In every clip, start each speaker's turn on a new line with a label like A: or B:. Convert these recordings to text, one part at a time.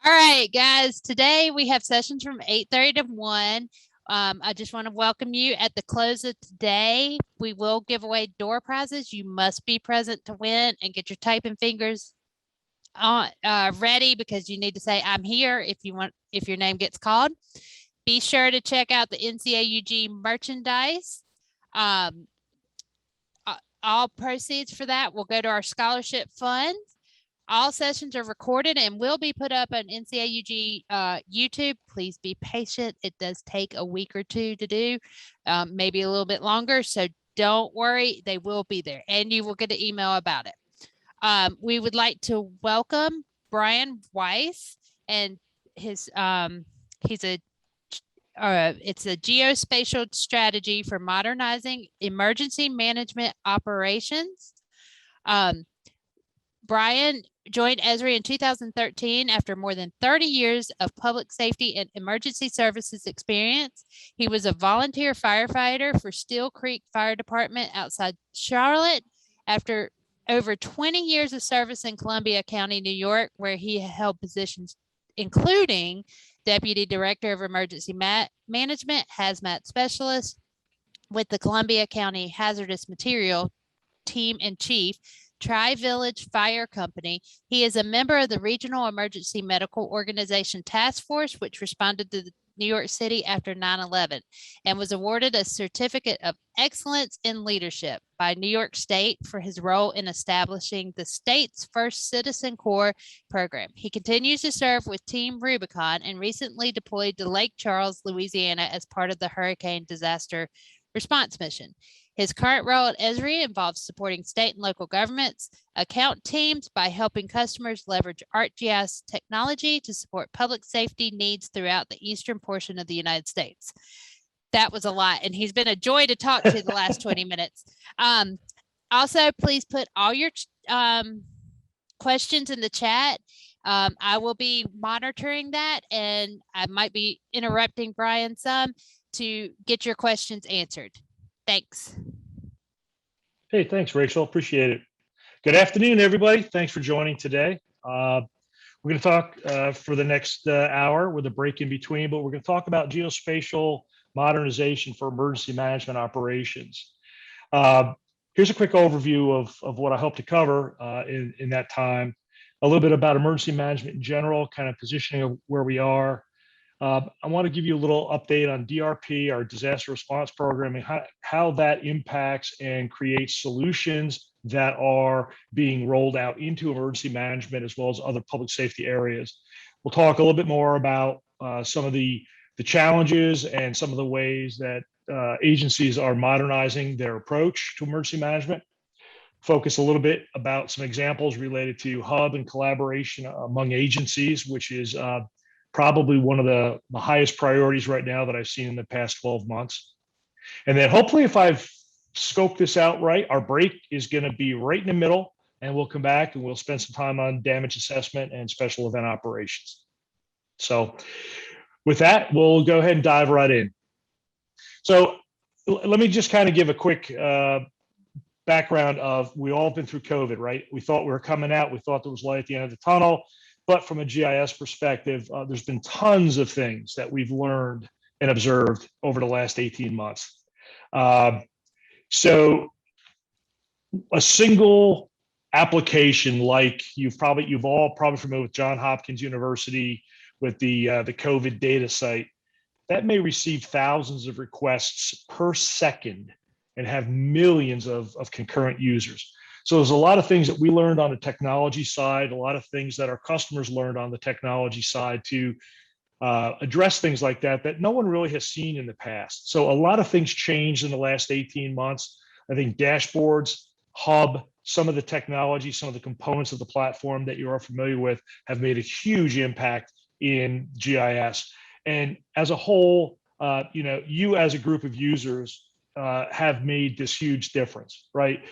A: All right, guys, today we have sessions from 8:30 to 1. I just want to welcome you at the close of today. We will give away door prizes. You must be present to win and get your typing fingers on ready because you need to say I'm here if your name gets called. Be sure to check out the NCAUG merchandise. Um, all proceeds for that will go to our scholarship fund. All sessions are recorded and will be put up on NCAUG YouTube. Please be patient. It does take a week or two to do, maybe a little bit longer. So don't worry, they will be there and you will get an email about it. We would like to welcome Brian Weiss, and his he's a it's a geospatial strategy for modernizing emergency management operations. Um, Brian joined Esri in 2013 after more than 30 years of public safety and emergency services experience. He was a volunteer firefighter for Steel Creek Fire Department outside Charlotte after over 20 years of service in Columbia County, New York, where he held positions including Deputy Director of Emergency Management, Hazmat Specialist with the Columbia County Hazardous Material Team and Chief, Tri-Village Fire Company. He is a member of the Regional Emergency Medical Organization Task Force, which responded to New York City after 9/11 and was awarded a Certificate of Excellence in Leadership by New York State for his role in establishing the state's first Citizen Corps program. He continues to serve with Team Rubicon and recently deployed to Lake Charles, Louisiana as part of the hurricane disaster response mission. His current role at Esri involves supporting state and local governments, account teams by helping customers leverage ArcGIS technology to support public safety needs throughout the eastern portion of the United States. That was a lot, and he's been a joy to talk to the last 20 minutes. Also, please put all your questions in the chat. I will be monitoring that, and I might be interrupting Brian some to get your questions answered. Thanks.
B: Hey, thanks, Rachel. Appreciate it. Good afternoon, everybody. Thanks for joining today. We're going to talk for the next hour with a break in between, but we're going to talk about geospatial modernization for emergency management operations. Here's a quick overview of what I hope to cover in that time. A little bit about emergency management in general, kind of positioning of where we are. I want to give you a little update on DRP, our disaster response program, and how that impacts and creates solutions that are being rolled out into emergency management as well as other public safety areas. We'll talk a little bit more about some of the challenges and some of the ways that agencies are modernizing their approach to emergency management. Focus a little bit about some examples related to hub and collaboration among agencies, which is probably one of the highest priorities right now that I've seen in the past 12 months. And then hopefully if I've scoped this out right, our break is going to be right in the middle, and we'll come back and we'll spend some time on damage assessment and special event operations. So with that, we'll go ahead and dive right in. So let me just kind of give a quick background of, we all been through COVID, right? We thought we were coming out, we thought there was light at the end of the tunnel. But from a GIS perspective, there's been tons of things that we've learned and observed over the last 18 months. So a single application, like you've all probably familiar with Johns Hopkins University with the COVID data site, that may receive thousands of requests per second and have millions of concurrent users. So there's a lot of things that we learned on the technology side, a lot of things that our customers learned on the technology side to address things like that no one really has seen in the past. So a lot of things changed in the last 18 months. I think dashboards, hub, some of the technology, some of the components of the platform that you are familiar with have made a huge impact in GIS. And as a whole, you as a group of users have made this huge difference, right?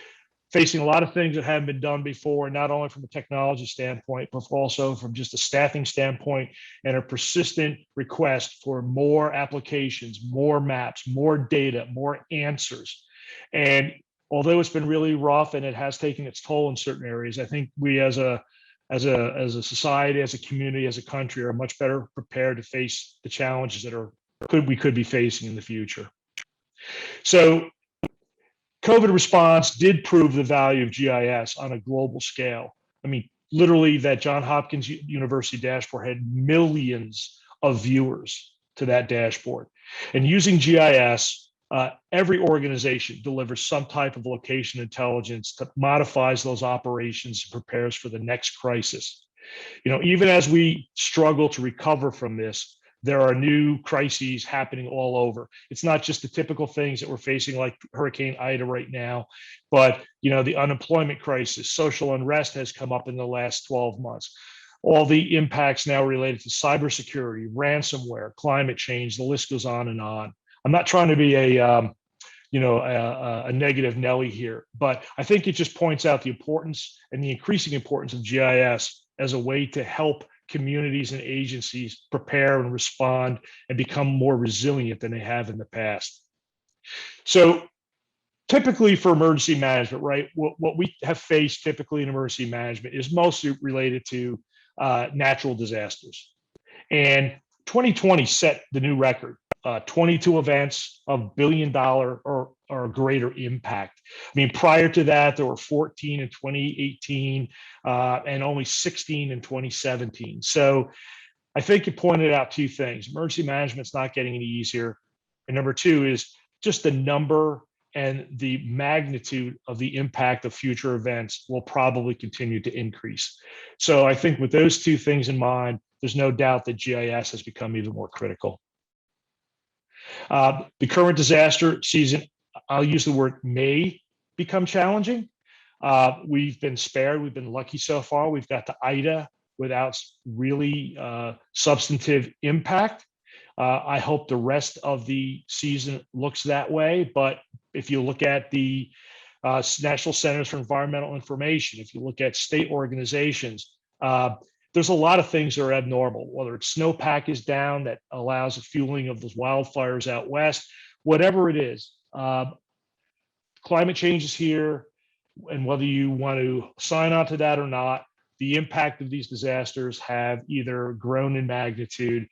B: Facing a lot of things that haven't been done before, not only from a technology standpoint, but also from just a staffing standpoint, and a persistent request for more applications, more maps, more data, more answers. And although it's been really rough and it has taken its toll in certain areas, I think we as a as a society, as a community, as a country, are much better prepared to face the challenges that we could be facing in the future. So COVID response did prove the value of GIS on a global scale. I mean, literally, that Johns Hopkins University dashboard had millions of viewers to that dashboard. And using GIS, every organization delivers some type of location intelligence that modifies those operations and prepares for the next crisis. Even as we struggle to recover from this, there are new crises happening all over. It's not just the typical things that we're facing, like Hurricane Ida right now, but the unemployment crisis, social unrest has come up in the last 12 months. All the impacts now related to cybersecurity, ransomware, climate change, the list goes on and on. I'm not trying to be a negative Nelly here, but I think it just points out the importance and the increasing importance of GIS as a way to help communities and agencies prepare and respond and become more resilient than they have in the past. So typically for emergency management, right, what we have faced typically in emergency management is mostly related to natural disasters. And 2020 set the new record. 22 events of $1 billion or greater impact. I mean, prior to that, there were 14 in 2018 and only 16 in 2017. So I think it pointed out two things. Emergency management's not getting any easier. And number two is just the number and the magnitude of the impact of future events will probably continue to increase. So I think with those two things in mind, there's no doubt that GIS has become even more critical. The current disaster season, I'll use the word may become challenging. We've been spared. We've been lucky so far. We've got the Ida without really substantive impact. I hope the rest of the season looks that way. But if you look at the National Centers for Environmental Information, if you look at state organizations, there's a lot of things that are abnormal, whether it's snowpack is down that allows a fueling of those wildfires out west, whatever it is. Climate change is here, and whether you want to sign on to that or not, the impact of these disasters have either grown in magnitude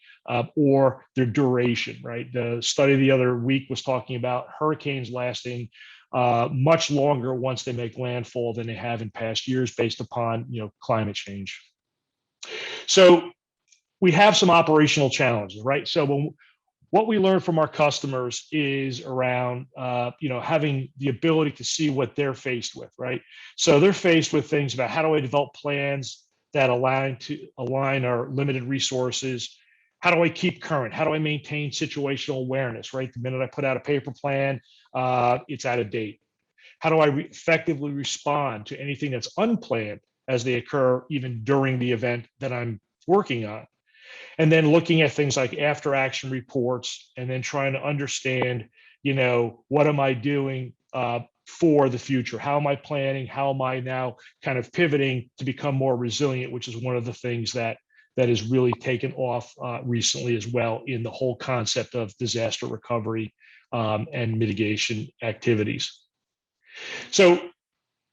B: or their duration, right? The study the other week was talking about hurricanes lasting much longer once they make landfall than they have in past years based upon climate change. So we have some operational challenges, right? So what we learn from our customers is around, having the ability to see what they're faced with, right? So they're faced with things about how do I develop plans that align our limited resources? How do I keep current? How do I maintain situational awareness, right? The minute I put out a paper plan, it's out of date. How do I effectively respond to anything that's unplanned as they occur even during the event that I'm working on? And then looking at things like after action reports and then trying to understand, what am I doing for the future? How am I planning? How am I now kind of pivoting to become more resilient, which is one of the things that has really taken off recently as well in the whole concept of disaster recovery and mitigation activities. So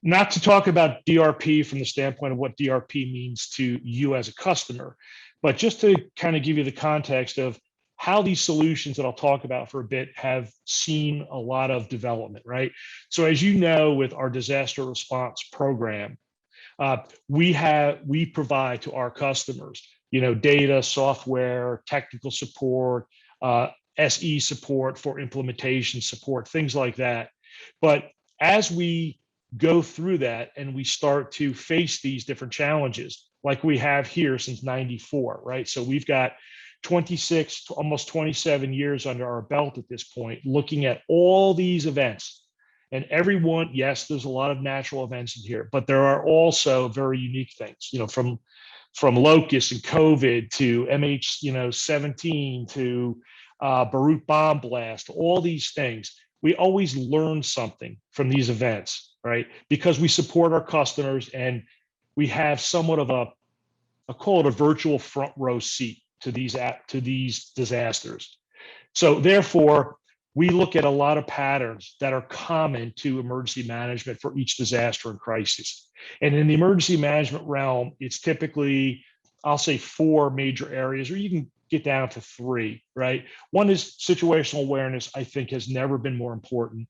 B: not to talk about DRP from the standpoint of what DRP means to you as a customer, but just to kind of give you the context of how these solutions that I'll talk about for a bit have seen a lot of development, right? So as you know, with our disaster response program, we provide to our customers, data, software, technical support, SE support for implementation support, things like that. But as we go through that and we start to face these different challenges like we have here since 94, right? So we've got 26, almost 27 years under our belt at this point, looking at all these events. And everyone, yes, there's a lot of natural events in here, but there are also very unique things, from locusts and COVID to MH17 to Beirut bomb blast, all these things. We always learn something from these events, right? Because we support our customers and we have somewhat of I call it a virtual front row seat to these disasters. So therefore, we look at a lot of patterns that are common to emergency management for each disaster and crisis. And in the emergency management realm, it's typically, I'll say, 4 major areas, or you can get down to 3, right? One is situational awareness, I think has never been more important.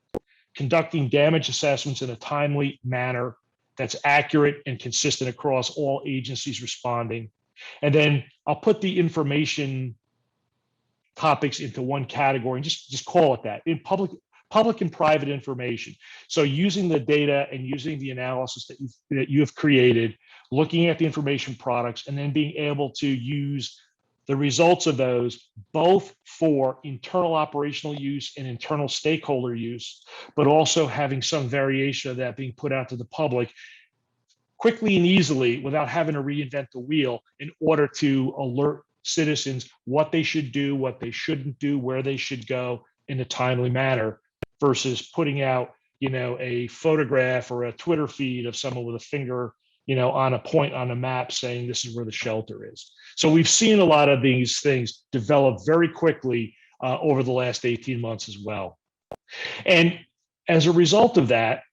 B: Conducting damage assessments in a timely manner that's accurate and consistent across all agencies responding. And then I'll put the information topics into one category and just call it that, in public and private information. So using the data and using the analysis that you have created, looking at the information products, and then being able to use the results of those both for internal operational use and internal stakeholder use, but also having some variation of that being put out to the public quickly and easily without having to reinvent the wheel in order to alert citizens what they should do, what they shouldn't do, where they should go in a timely manner, versus putting out, a photograph or a Twitter feed of someone with a finger, on a point on a map saying this is where the shelter is. So we've seen a lot of these things develop very quickly over the last 18 months as well. And as a result of that,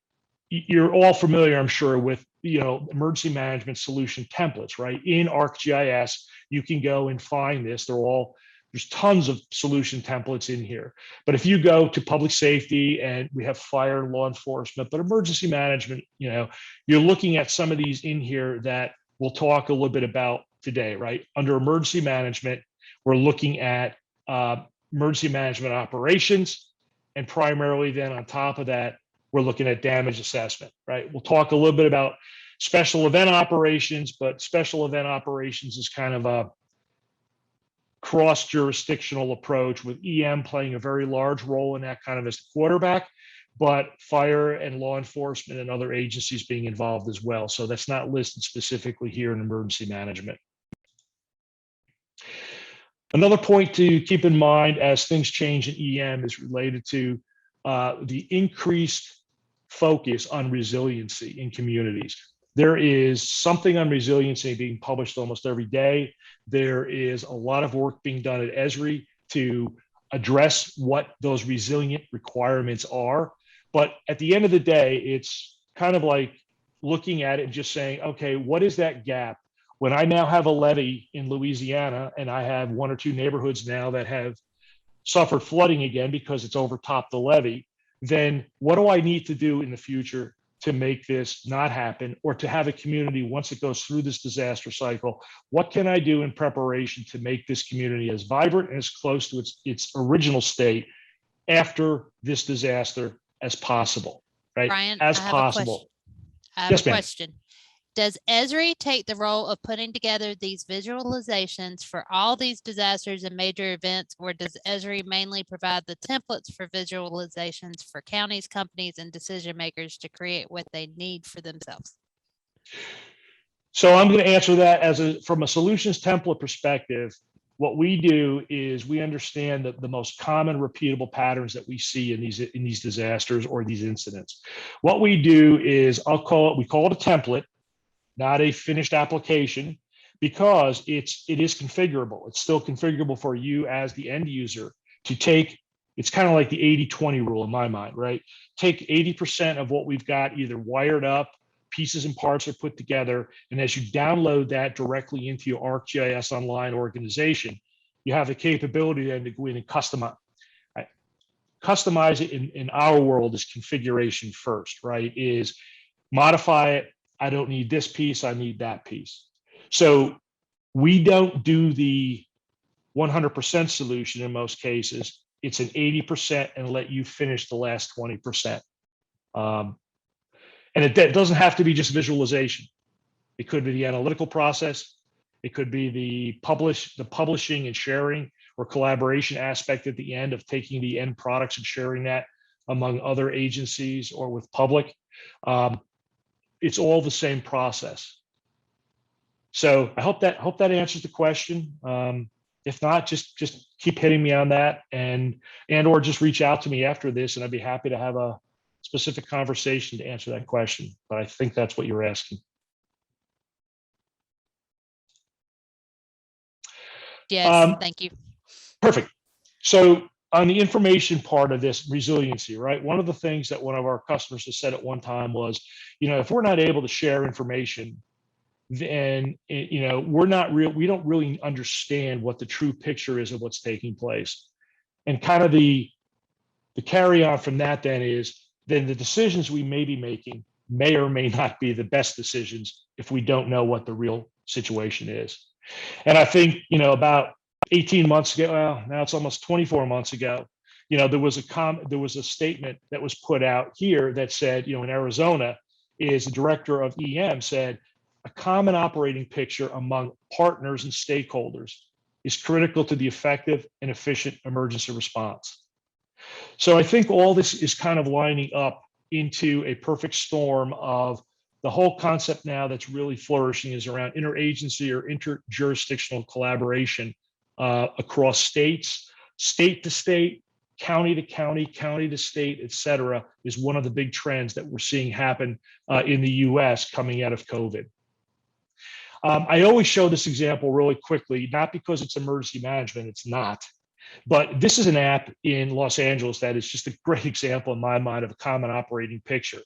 B: you're all familiar, I'm sure, with emergency management solution templates, right? In ArcGIS, you can go and find this. There's tons of solution templates in here. But if you go to public safety, and we have fire and law enforcement, but emergency management, you're looking at some of these in here that we'll talk a little bit about today, right? Under emergency management, we're looking at emergency management operations, and primarily then on top of that, we're looking at damage assessment, right? We'll talk a little bit about special event operations, but special event operations is kind of a cross-jurisdictional approach, with EM playing a very large role in that, kind of as the quarterback, but fire and law enforcement and other agencies being involved as well. So that's not listed specifically here in emergency management. Another point to keep in mind as things change in EM is related to the increased focus on resiliency in communities. There is something on resiliency being published almost every day. There is a lot of work being done at Esri to address what those resilient requirements are. But at the end of the day, it's kind of like looking at it and just saying, okay, what is that gap? When I now have a levee in Louisiana, and I have 1 or 2 neighborhoods now that have suffered flooding again because it's overtopped the levee, then what do I need to do in the future to make this not happen, or to have a community, once it goes through this disaster cycle, what can I do in preparation to make this community as vibrant and as close to its original state after this disaster as possible, right?
A: Brian,
B: as
A: I have
B: possible.
A: I have
B: Yes,
A: a
B: ma'am.
A: question. Does Esri take the role of putting together these visualizations for all these disasters and major events, or does Esri mainly provide the templates for visualizations for counties, companies, and decision makers to create what they need for themselves?
B: So I'm going to answer that from a solutions template perspective. What we do is we understand that the most common repeatable patterns that we see in these disasters or these incidents. What we do is we call it a template, not a finished application, because it is configurable. It's still configurable for you as the end user to take. It's kind of like the 80-20 rule in my mind, right? Take 80% of what we've got either wired up, pieces and parts are put together, and as you download that directly into your ArcGIS Online organization, you have the capability then to go in and customize. Right? Customize it in our world is configuration first, right? Is modify it. I don't need this piece, I need that piece. So we don't do the 100% solution in most cases. It's an 80% and let you finish the last 20%. And it doesn't have to be just visualization. It could be the analytical process. It could be the publishing and sharing or collaboration aspect at the end of taking the end products and sharing that among other agencies or with public. It's all the same process. So I hope that answers the question. If not, just keep hitting me on that, or just reach out to me after this, and I'd be happy to have a specific conversation to answer that question. But I think that's what you're asking.
A: Yes, thank you.
B: Perfect. So On the information part of this resiliency, right? One of the things that one of our customers has said at one time was, if we're not able to share information, then we don't really understand what the true picture is of what's taking place. And kind of the carry on from that then is then the decisions we may be making may or may not be the best decisions if we don't know what the real situation is. And I think, about 18 months ago, well, now it's almost 24 months ago, there was a statement that was put out here that said, in Arizona, is the director of EM said, a common operating picture among partners and stakeholders is critical to the effective and efficient emergency response. So I think all this is kind of lining up into a perfect storm of the whole concept now that's really flourishing is around interagency or interjurisdictional collaboration across states, state to state, county to county, county to state, et cetera, is one of the big trends that we're seeing happen in the US coming out of COVID. I always show this example really quickly, not because it's emergency management, it's not. But this is an app in Los Angeles that is just a great example in my mind of a common operating picture.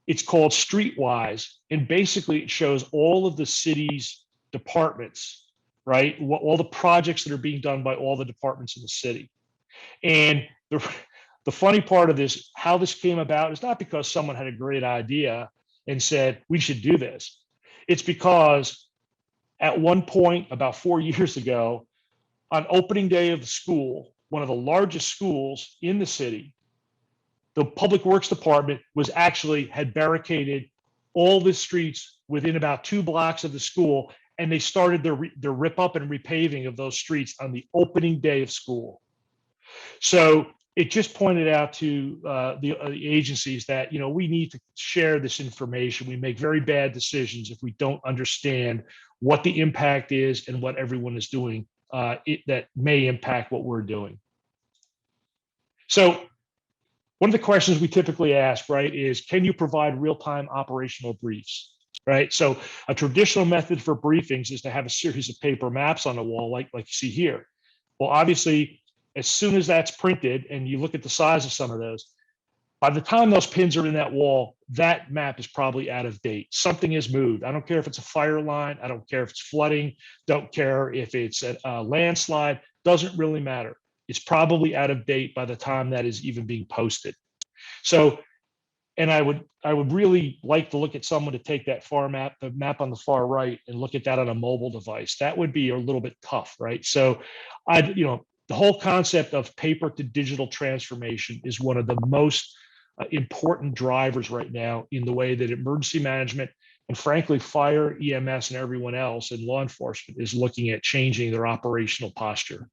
B: It's called Streetwise, and basically it shows all of the city's departments, right? All the projects that are being done by all the departments in the city. And the funny part of this, how this came about, is not because someone had a great idea and said, we should do this. It's because at one point, about 4 years ago, on opening day of the school, one of the largest schools in the city, the public works department had barricaded all the streets within about 2 blocks of the school, and they started their rip up and repaving of those streets on the opening day of school. So it just pointed out to the agencies that we need to share this information. We make very bad decisions if we don't understand what the impact is and what everyone is doing that may impact what we're doing. So one of the questions we typically ask, right, is can you provide real-time operational briefs, right? So a traditional method for briefings is to have a series of paper maps on the wall like you see here. Well, obviously, as soon as that's printed and you look at the size of some of those, by the time those pins are in that wall, that map is probably out of date. Something has moved. I don't care if it's a fire line. I don't care if it's flooding. Don't care if it's a landslide. Doesn't really matter. It's probably out of date by the time that is even being posted. So, and I would really like to look at someone to take that the map on the far right, and look at that on a mobile device. That would be a little bit tough, right? So, the whole concept of paper to digital transformation is one of the most important drivers right now in the way that emergency management and frankly, fire, EMS, and everyone else in law enforcement is looking at changing their operational posture.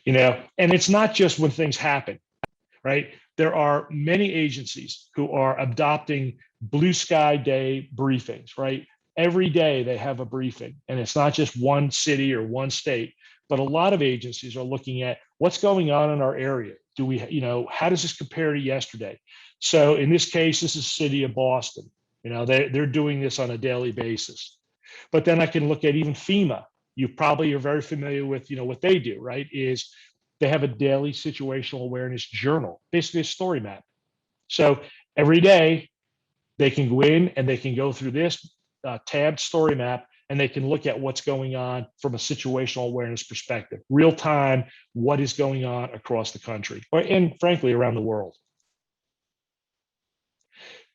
B: And it's not just when things happen, right? There are many agencies who are adopting blue sky day briefings, right? Every day they have a briefing, and it's not just one city or one state, but a lot of agencies are looking at what's going on in our area. Do we, how does this compare to yesterday? So in this case, this is the city of Boston. They're doing this on a daily basis. But then I can look at even FEMA. You probably are very familiar with, what they do, right? Is they have a daily situational awareness journal, basically a story map. So every day they can go in and they can go through this tabbed story map, and they can look at what's going on from a situational awareness perspective, real time, what is going on across the country, and frankly, around the world.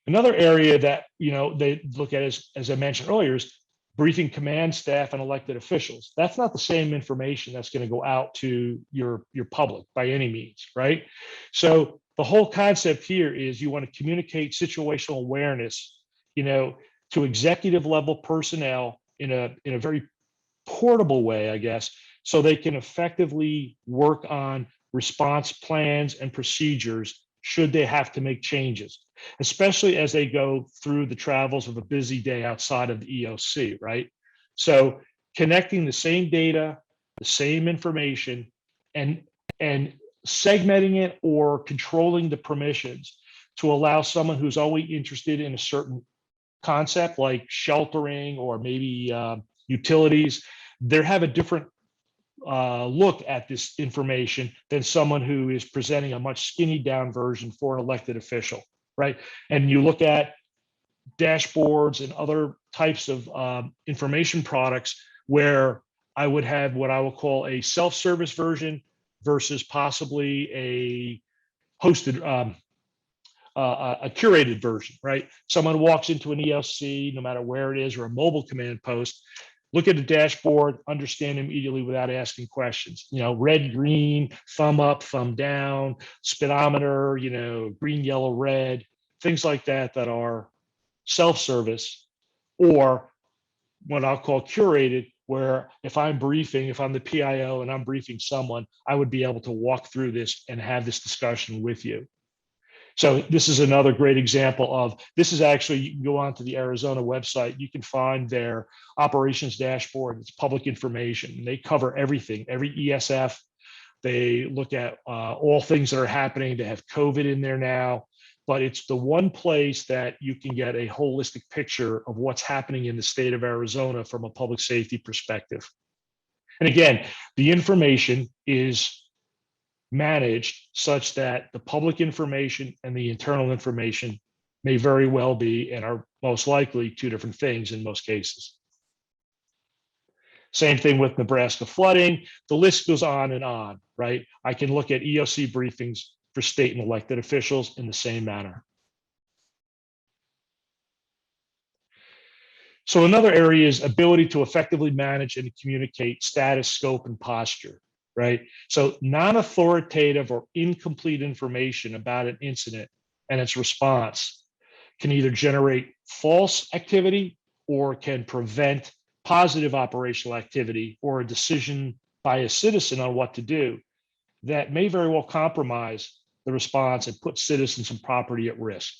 B: Another area that they look at, as I mentioned earlier, is briefing command staff and elected officials. That's not the same information that's going to go out to your public by any means, right? So the whole concept here is you want to communicate situational awareness, to executive level personnel in a very portable way, I guess, so they can effectively work on response plans and procedures should they have to make changes, especially as they go through the travels of a busy day outside of the EOC, right? So connecting the same data, the same information, and segmenting it or controlling the permissions to allow someone who's always interested in a certain concept like sheltering or maybe utilities, they have a different look at this information than someone who is presenting a much skinny down version for an elected official, right? And you look at dashboards and other types of information products where I would have what I will call a self-service version versus possibly a hosted, a curated version, right? Someone walks into an ELC, no matter where it is, or a mobile command post, look at the dashboard, understand immediately without asking questions. You know, red, green, thumb up, thumb down, speedometer, you know, green, yellow, red, things like that that are self-service, or what I'll call curated, where if I'm briefing, if I'm the PIO and I'm briefing someone, I would be able to walk through this and have this discussion with you. So this is another great example of, this is actually, you can go onto the Arizona website, you can find their operations dashboard. It's public information, and they cover everything, every ESF. They look at all things that are happening. They have COVID in there now, but it's the one place that you can get a holistic picture of what's happening in the state of Arizona from a public safety perspective. And again, the information is managed such that the public information and the internal information may very well be, and are most likely, two different things in most cases. Same thing with Nebraska flooding. The list goes on, right? I can look at EOC briefings for state and elected officials in the same manner. So another area is ability to effectively manage and communicate status, scope, and posture, right? So non-authoritative or incomplete information about an incident and its response can either generate false activity or can prevent positive operational activity or a decision by a citizen on what to do that may very well compromise the response and put citizens and property at risk.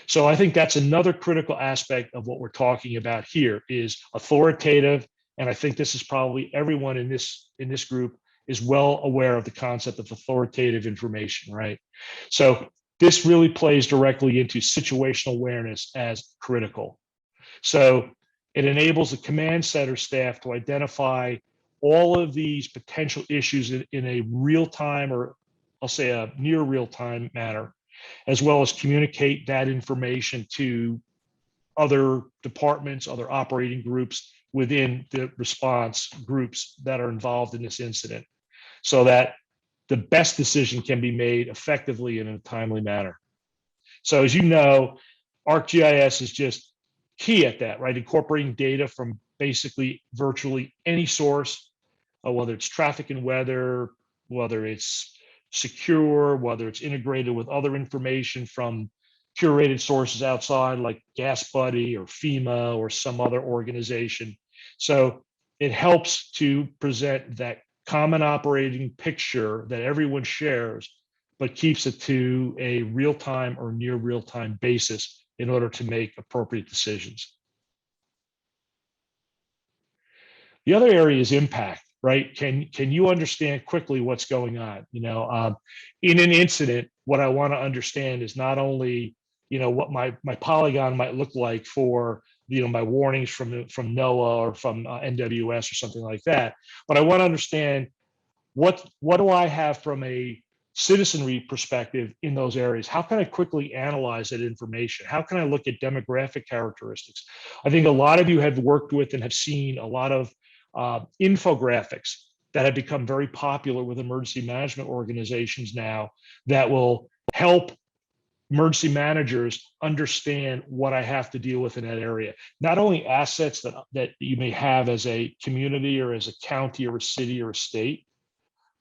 B: So I think that's another critical aspect of what we're talking about here is authoritative. And I think this is probably everyone in this group is well aware of the concept of authoritative information, right? So this really plays directly into situational awareness as critical. So it enables the command center staff to identify all of these potential issues in a real-time, or I'll say a near real-time manner, as well as communicate that information to other departments, other operating groups within the response groups that are involved in this incident, so that the best decision can be made effectively and in a timely manner. So as you know, ArcGIS is just key at that, right? Incorporating data from basically virtually any source, whether it's traffic and weather, whether it's secure, whether it's integrated with other information from curated sources outside like Gas Buddy or FEMA or some other organization. So it helps to present that common operating picture that everyone shares, but keeps it to a real-time or near real-time basis in order to make appropriate decisions. The other area is impact, right? Can you understand quickly what's going on? You know, in an incident, what I want to understand is not only, you know, what my polygon might look like for, you know, my warnings from NOAA or from NWS or something like that, but I want to understand what do I have from a citizenry perspective in those areas? How can I quickly analyze that information? How can I look at demographic characteristics? I think a lot of you have worked with and have seen a lot of infographics that have become very popular with emergency management organizations now that will help emergency managers understand what I have to deal with in that area. Not only assets that you may have as a community or as a county or a city or a state,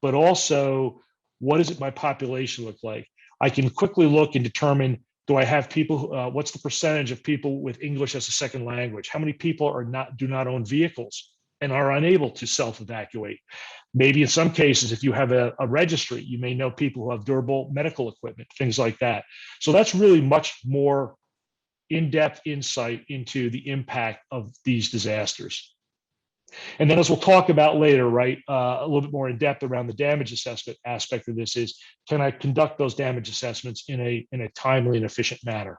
B: but also what does my population look like? I can quickly look and determine, do I have people, what's the percentage of people with English as a second language? How many people do not own vehicles and are unable to self-evacuate? Maybe in some cases, if you have a registry, you may know people who have durable medical equipment, things like that. So that's really much more in-depth insight into the impact of these disasters. And then, as we'll talk about later, right, a little bit more in depth around the damage assessment aspect of this is, can I conduct those damage assessments in a timely and efficient manner?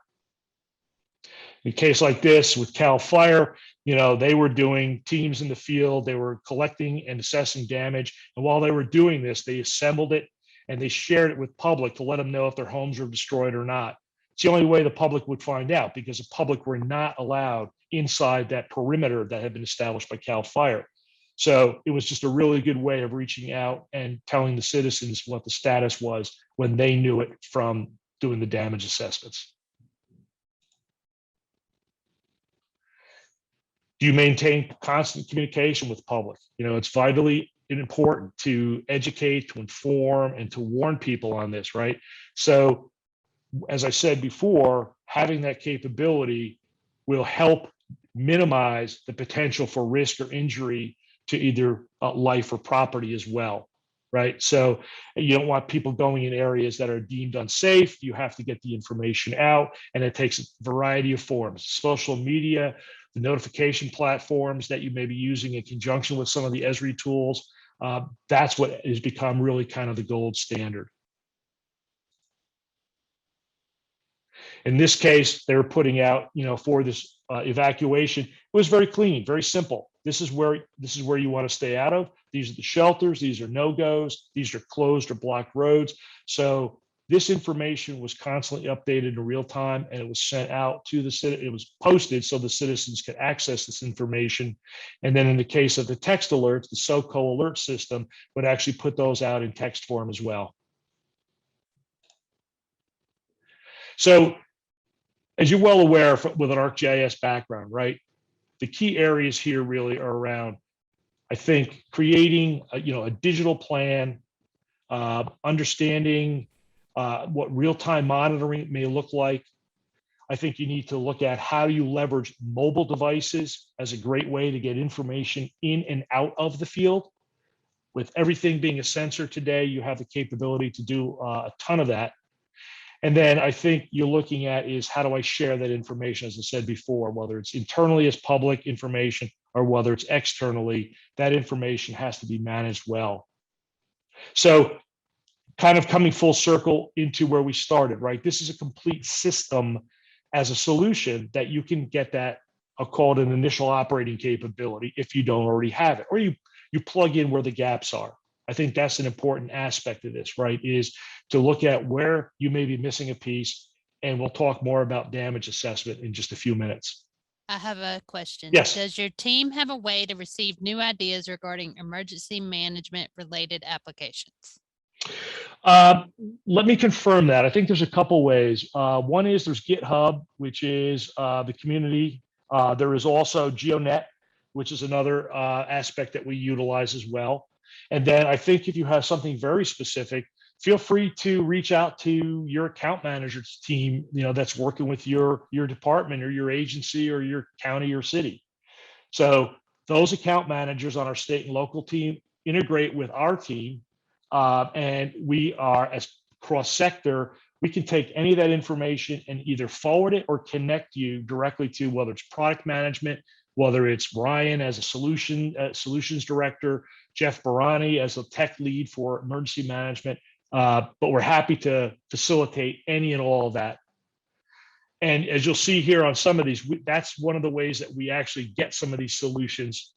B: In a case like this with Cal Fire, they were doing teams in the field, they were collecting and assessing damage. And while they were doing this, they assembled it and they shared it with public to let them know if their homes were destroyed or not. It's the only way the public would find out, because the public were not allowed inside that perimeter that had been established by Cal Fire. So it was just a really good way of reaching out and telling the citizens what the status was when they knew it from doing the damage assessments. Do you maintain constant communication with the public? It's vitally important to educate, to inform, and to warn people on this, right? So, as I said before, having that capability will help minimize the potential for risk or injury to either life or property as well, right? So you don't want people going in areas that are deemed unsafe. You have to get the information out, and it takes a variety of forms: social media, the notification platforms that you may be using in conjunction with some of the Esri tools. That's what has become really kind of the gold standard. In this case, they were putting out, for this evacuation, it was very clean, very simple. This is where you want to stay out of. These are the shelters. These are no-goes. These are closed or blocked roads. So this information was constantly updated in real time, and it was sent out to the city. It was posted so the citizens could access this information. And then in the case of the text alerts, the SOCO alert system would actually put those out in text form as well. So, as you're well aware with an ArcGIS background, right? The key areas here really are around, I think, creating a digital plan, understanding what real-time monitoring may look like. I think you need to look at how you leverage mobile devices as a great way to get information in and out of the field. With everything being a sensor today, you have the capability to do a ton of that. And then I think you're looking at is, how do I share that information? As I said before, whether it's internally as public information or whether it's externally, that information has to be managed well. So kind of coming full circle into where we started, right? This is a complete system as a solution that you can get that, I'll call it an initial operating capability if you don't already have it, or you plug in where the gaps are. I think that's an important aspect of this, right? Is to look at where you may be missing a piece, and we'll talk more about damage assessment in just a few minutes.
A: I have a question.
B: Yes.
A: Does your team have a way to receive new ideas regarding emergency management related applications?
B: Let me confirm that. I think there's a couple ways. One is there's GitHub, which is the community. There is also GeoNet, which is another aspect that we utilize as well. And then I think if you have something very specific, feel free to reach out to your account manager's team, that's working with your department or your agency or your county or city. So those account managers on our state and local team integrate with our team, and we are, as cross sector, we can take any of that information and either forward it or connect you directly to, whether it's product management, whether it's Brian as a solutions director, Jeff Barani as a tech lead for emergency management. But we're happy to facilitate any and all of that. And as you'll see here on some of these, that's one of the ways that we actually get some of these solutions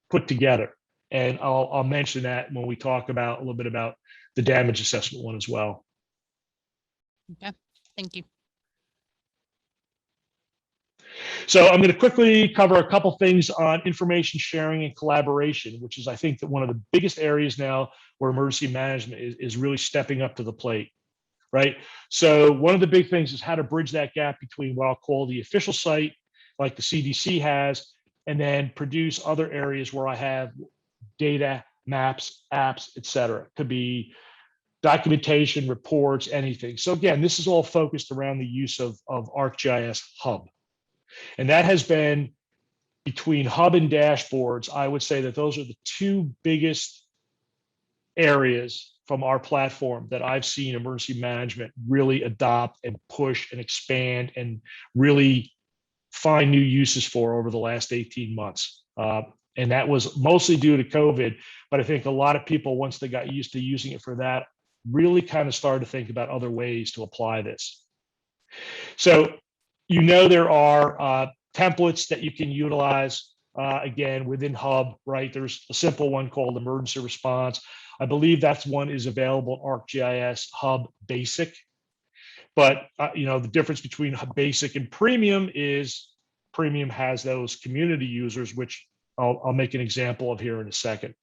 B: put together. And I'll mention that when we talk about a little bit about the damage assessment one as well.
A: Okay, thank you.
B: So I'm going to quickly cover a couple things on information sharing and collaboration, which is, I think, that one of the biggest areas now where emergency management is really stepping up to the plate, right? So one of the big things is how to bridge that gap between what I'll call the official site, like the CDC has, and then produce other areas where I have data, maps, apps, et cetera. Could be documentation, reports, anything. So again, this is all focused around the use of ArcGIS Hub. And that has been, between Hub and dashboards, I would say that those are the two biggest areas from our platform that I've seen emergency management really adopt and push and expand and really find new uses for over the last 18 months. And that was mostly due to COVID, but I think a lot of people, once they got used to using it for that, really kind of started to think about other ways to apply this. So You know, there are templates that you can utilize, again, within Hub, right? There's a simple one called Emergency Response. I believe that's one is available in ArcGIS Hub Basic. But, you know, the difference between Basic and Premium is Premium has those community users, which I'll make an example of here in a second.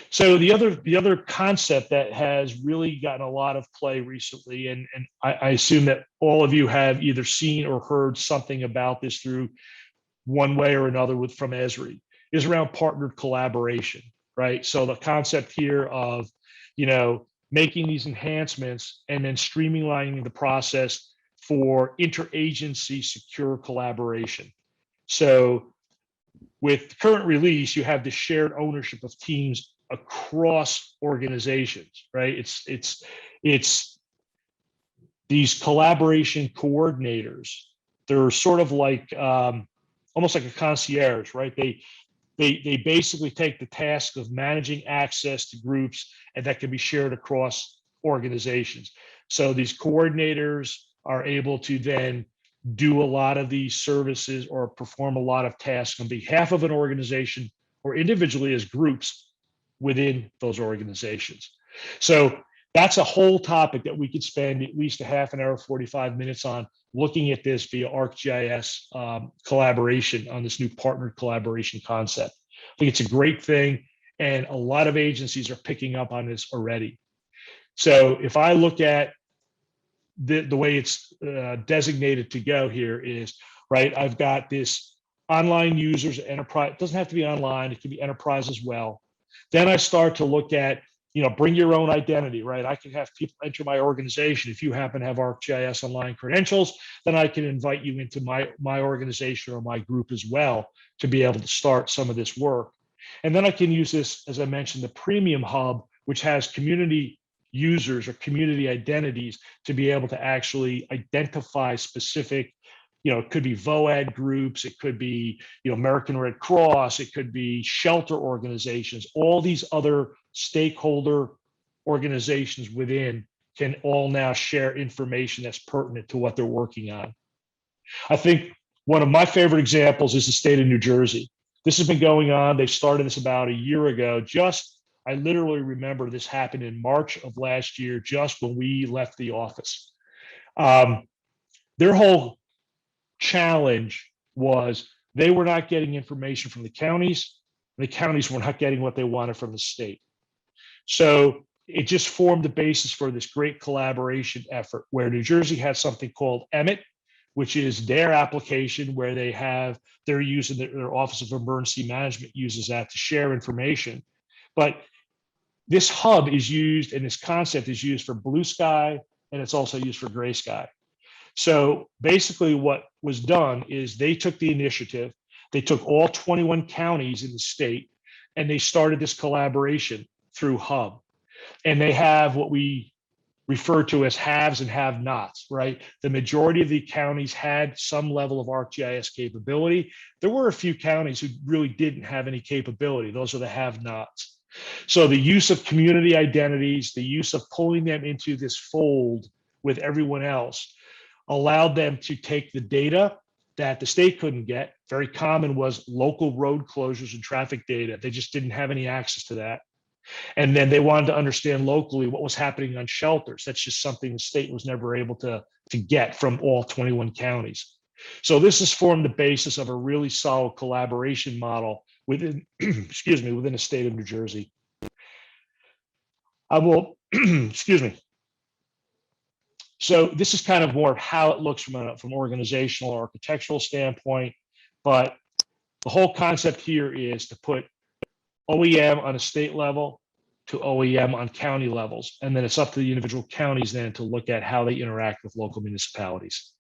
B: So the other concept that has really gotten a lot of play recently, and I assume that all of you have either seen or heard something about this through one way or another from Esri, is around partnered collaboration, right? So the concept here of, you know, making these enhancements and then streamlining the process for interagency secure collaboration. So with the current release, you have the shared ownership of teams across organizations, right? It's these collaboration coordinators. They're sort of like almost like a concierge, right? They basically take the task of managing access to groups, and that can be shared across organizations. So these coordinators are able to then do a lot of these services or perform a lot of tasks on behalf of an organization or individually as groups within those organizations. So that's a whole topic that we could spend at least a half an hour, 45 minutes on, looking at this via ArcGIS collaboration on this new partnered collaboration concept. I think it's a great thing, and a lot of agencies are picking up on this already. So if I look at the way it's designated to go here is, right, I've got this online users, enterprise. It doesn't have to be online, it can be enterprise as well. Then I start to look at, you know, bring your own identity, right? I can have people enter my organization. If you happen to have ArcGIS online credentials, then I can invite you into my organization or my group as well to be able to start some of this work. And then I can use this, as I mentioned, the Premium Hub, which has community users or community identities to be able to actually identify specific, you know, it could be VOAD groups, it could be, you know, American Red Cross, it could be shelter organizations, all these other stakeholder organizations within can all now share information that's pertinent to what they're working on. I think one of my favorite examples is the state of New Jersey. This has been going on. They started this about a year ago. I literally remember this happened in March of last year, just when we left the office. Their whole challenge was they were not getting information from the counties. The counties were not getting what they wanted from the state. So it just formed the basis for this great collaboration effort where New Jersey has something called EMIT, which is their application where they're using their Office of Emergency Management uses that to share information. But this hub is used, and this concept is used for blue sky, and it's also used for gray sky. So basically what was done is they took the initiative, they took all 21 counties in the state, and they started this collaboration through Hub. And they have what we refer to as haves and have-nots, right? The majority of the counties had some level of ArcGIS capability. There were a few counties who really didn't have any capability. Those are the have-nots. So the use of community identities, the use of pulling them into this fold with everyone else allowed them to take the data that the state couldn't get. Very common was local road closures and traffic data. They just didn't have any access to that. And then they wanted to understand locally what was happening on shelters. That's just something the state was never able to get from all 21 counties. So this has formed the basis of a really solid collaboration model within, excuse me, within the state of New Jersey. I will, excuse me. So this is kind of more of how it looks from an organizational or architectural standpoint, but the whole concept here is to put OEM on a state level to OEM on county levels. And then it's up to the individual counties then to look at how they interact with local municipalities.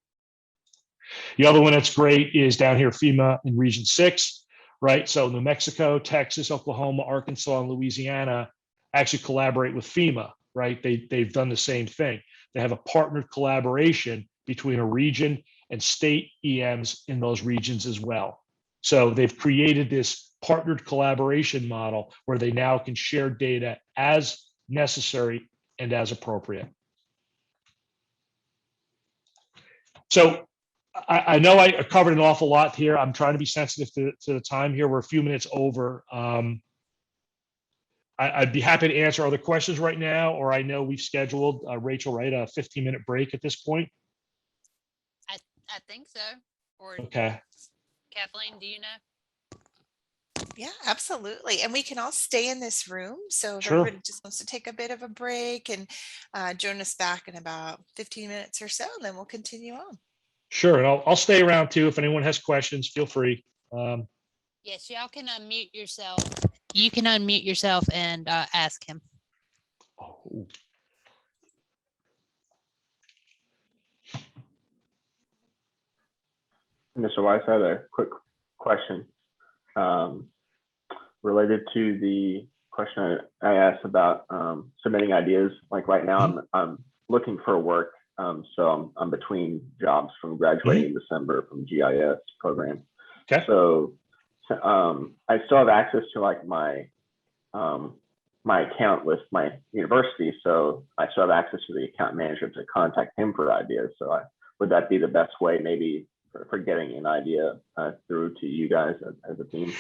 B: The other one that's great is down here, FEMA in Region 6, right? So New Mexico, Texas, Oklahoma, Arkansas, and Louisiana actually collaborate with FEMA, right? They've done the same thing. They have a partnered collaboration between a region and state EMs in those regions as well. So they've created this partnered collaboration model where they now can share data as necessary and as appropriate. So I know I covered an awful lot here. I'm trying to be sensitive to the time here. We're a few minutes over. I'd be happy to answer other questions right now, or I know we've scheduled, Rachel, right, a 15-minute break at this point.
A: I think so. Or
B: Okay.
A: Kathleen, do you know?
C: Yeah, absolutely. And we can all stay in this room. So if
B: Sure.
C: everybody just wants to take a bit of a break and join us back in about 15 minutes or so, and then we'll continue on.
B: Sure. And I'll stay around too. If anyone has questions, feel free.
A: Yes, y'all can unmute yourself. You can unmute yourself and ask him.
B: Oh.
D: Mr. Weiss, I had a quick question related to the question I asked about submitting ideas. Like right now, I'm looking for work, so I'm between jobs from graduating in December from GIS program.
B: Okay.
D: So I still have access to like my my account with my university, so I still have access to the account manager to contact him for ideas. So would that be the best way, maybe, for getting an idea through to you guys as a team?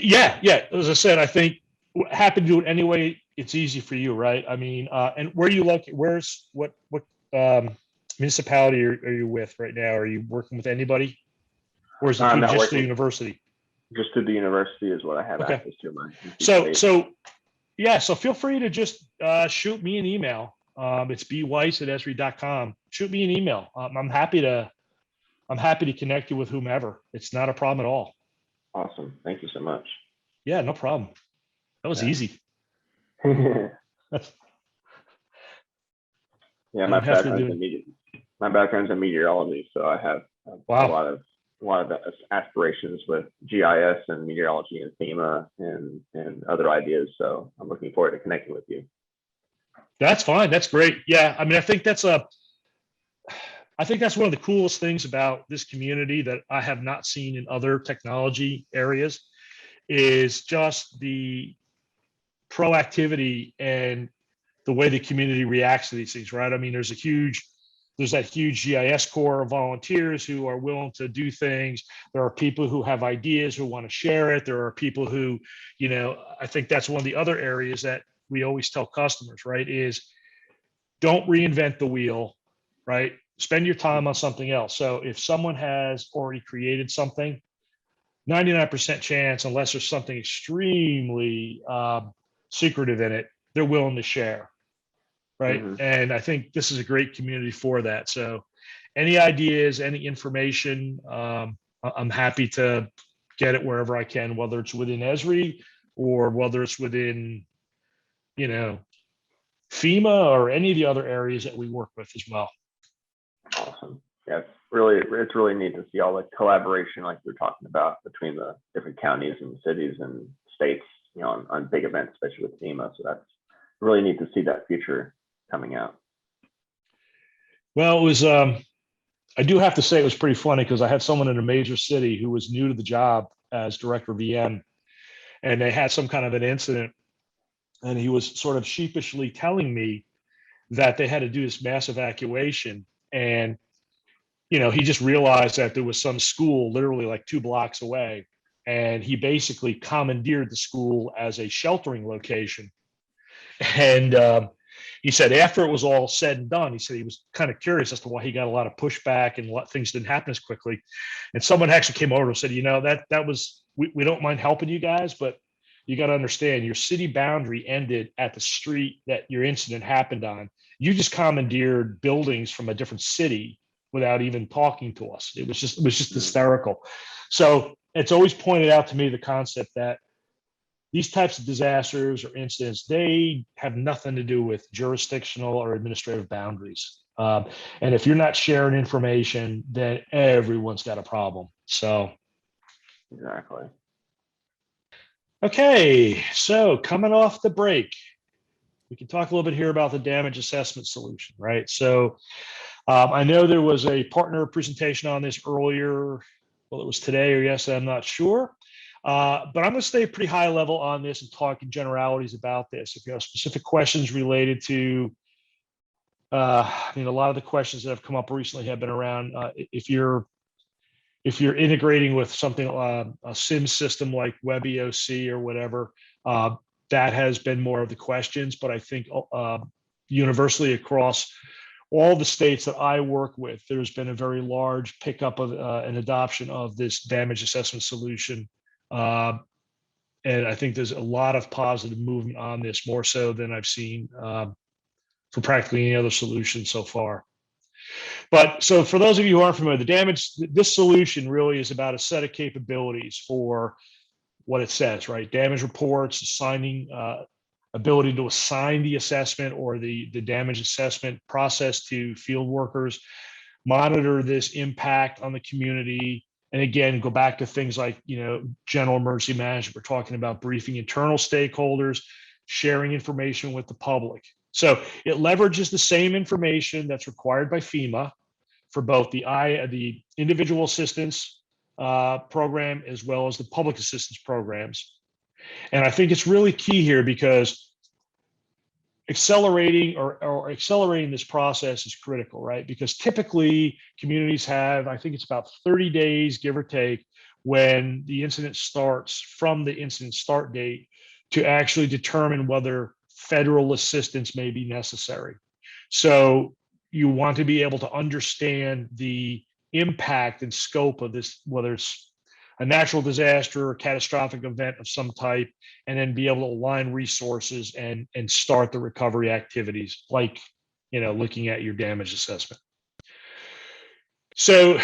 B: Yeah. As I said, I think happy to do it any way it's easy for you, right? I mean, and where are you located? What municipality are you with right now? Are you working with anybody, or is it through just the university?
D: Just through the university is what I have access to.
B: So feel free to just shoot me an email. It's bweiss@esri.com. Shoot me an email. I'm happy to connect you with whomever. It's not a problem at all.
D: Awesome. Thank you so much.
B: Yeah, no problem. That was easy.
D: Yeah, my background's in meteorology, so I have a lot of aspirations with GIS and meteorology and FEMA and other ideas. So I'm looking forward to connecting with you.
B: That's fine. That's great. Yeah, I mean, I think that's one of the coolest things about this community that I have not seen in other technology areas is just the proactivity and the way the community reacts to these things, right? I mean, there's that huge GIS core of volunteers who are willing to do things. There are people who have ideas who want to share it. There are people who, I think that's one of the other areas that we always tell customers, right, is don't reinvent the wheel, right? Spend your time on something else. So if someone has already created something, 99% chance, unless there's something extremely secretive in it, they're willing to share, right? And I think this is a great community for that. So any ideas, any information, I'm happy to get it wherever I can, whether it's within Esri or whether it's within, FEMA or any of the other areas that we work with as well.
D: Awesome. Yeah, it's really neat to see all the collaboration like we're talking about between the different counties and cities and states, on big events, especially with FEMA. So that's really neat to see that future coming out.
B: Well, it was, I do have to say it was pretty funny because I had someone in a major city who was new to the job as director of VM, and they had some kind of an incident, and he was sort of sheepishly telling me that they had to do this mass evacuation. And, he just realized that there was some school literally like 2 blocks away. And he basically commandeered the school as a sheltering location. And he said after it was all said and done, he said he was kind of curious as to why he got a lot of pushback and what things didn't happen as quickly. And someone actually came over and said, that was, we don't mind helping you guys, but you got to understand your city boundary ended at the street that your incident happened on. You just commandeered buildings from a different city without even talking to us. It was just hysterical. So it's always pointed out to me the concept that these types of disasters or incidents, they have nothing to do with jurisdictional or administrative boundaries. And if you're not sharing information, then everyone's got a problem. So.
D: Exactly.
B: Okay, so coming off the break, we can talk a little bit here about the damage assessment solution, right? So I know there was a partner presentation on this earlier. Well, it was today or yesterday, I'm not sure. But I'm going to stay pretty high level on this and talk in generalities about this. If you have specific questions related to I mean, a lot of the questions that have come up recently have been around if you're integrating with something, a SIM system like WebEOC or whatever, that has been more of the questions. But I think universally across all the states that I work with, there's been a very large pickup of an adoption of this damage assessment solution. And I think there's a lot of positive movement on this, more so than I've seen for practically any other solution so far. But so for those of you who aren't familiar, this solution really is about a set of capabilities for what it says, right? Damage reports, assigning, ability to assign the assessment or the damage assessment process to field workers, monitor this impact on the community. And again, go back to things like, general emergency management. We're talking about briefing internal stakeholders, sharing information with the public. So it leverages the same information that's required by FEMA for both the individual assistance program as well as the public assistance programs. And I think it's really key here because accelerating this process is critical, right? Because typically communities have, I think it's about 30 days, give or take, when the incident starts from the incident start date to actually determine whether federal assistance may be necessary. So you want to be able to understand the impact and scope of this, whether it's a natural disaster or catastrophic event of some type, and then be able to align resources and start the recovery activities, like, looking at your damage assessment. So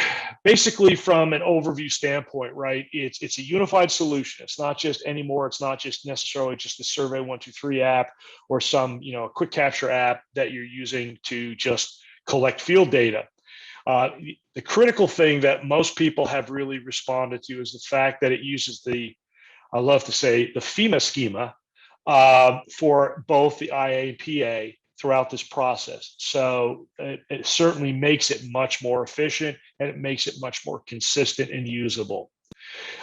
B: basically, from an overview standpoint, right, it's a unified solution. It's not just anymore. It's not just necessarily just the Survey 123 app or some, a quick capture app that you're using to just collect field data. The critical thing that most people have really responded to is the fact that it uses I love to say, the FEMA schema for both the IA and PA throughout this process. So it certainly makes it much more efficient, and it makes it much more consistent and usable.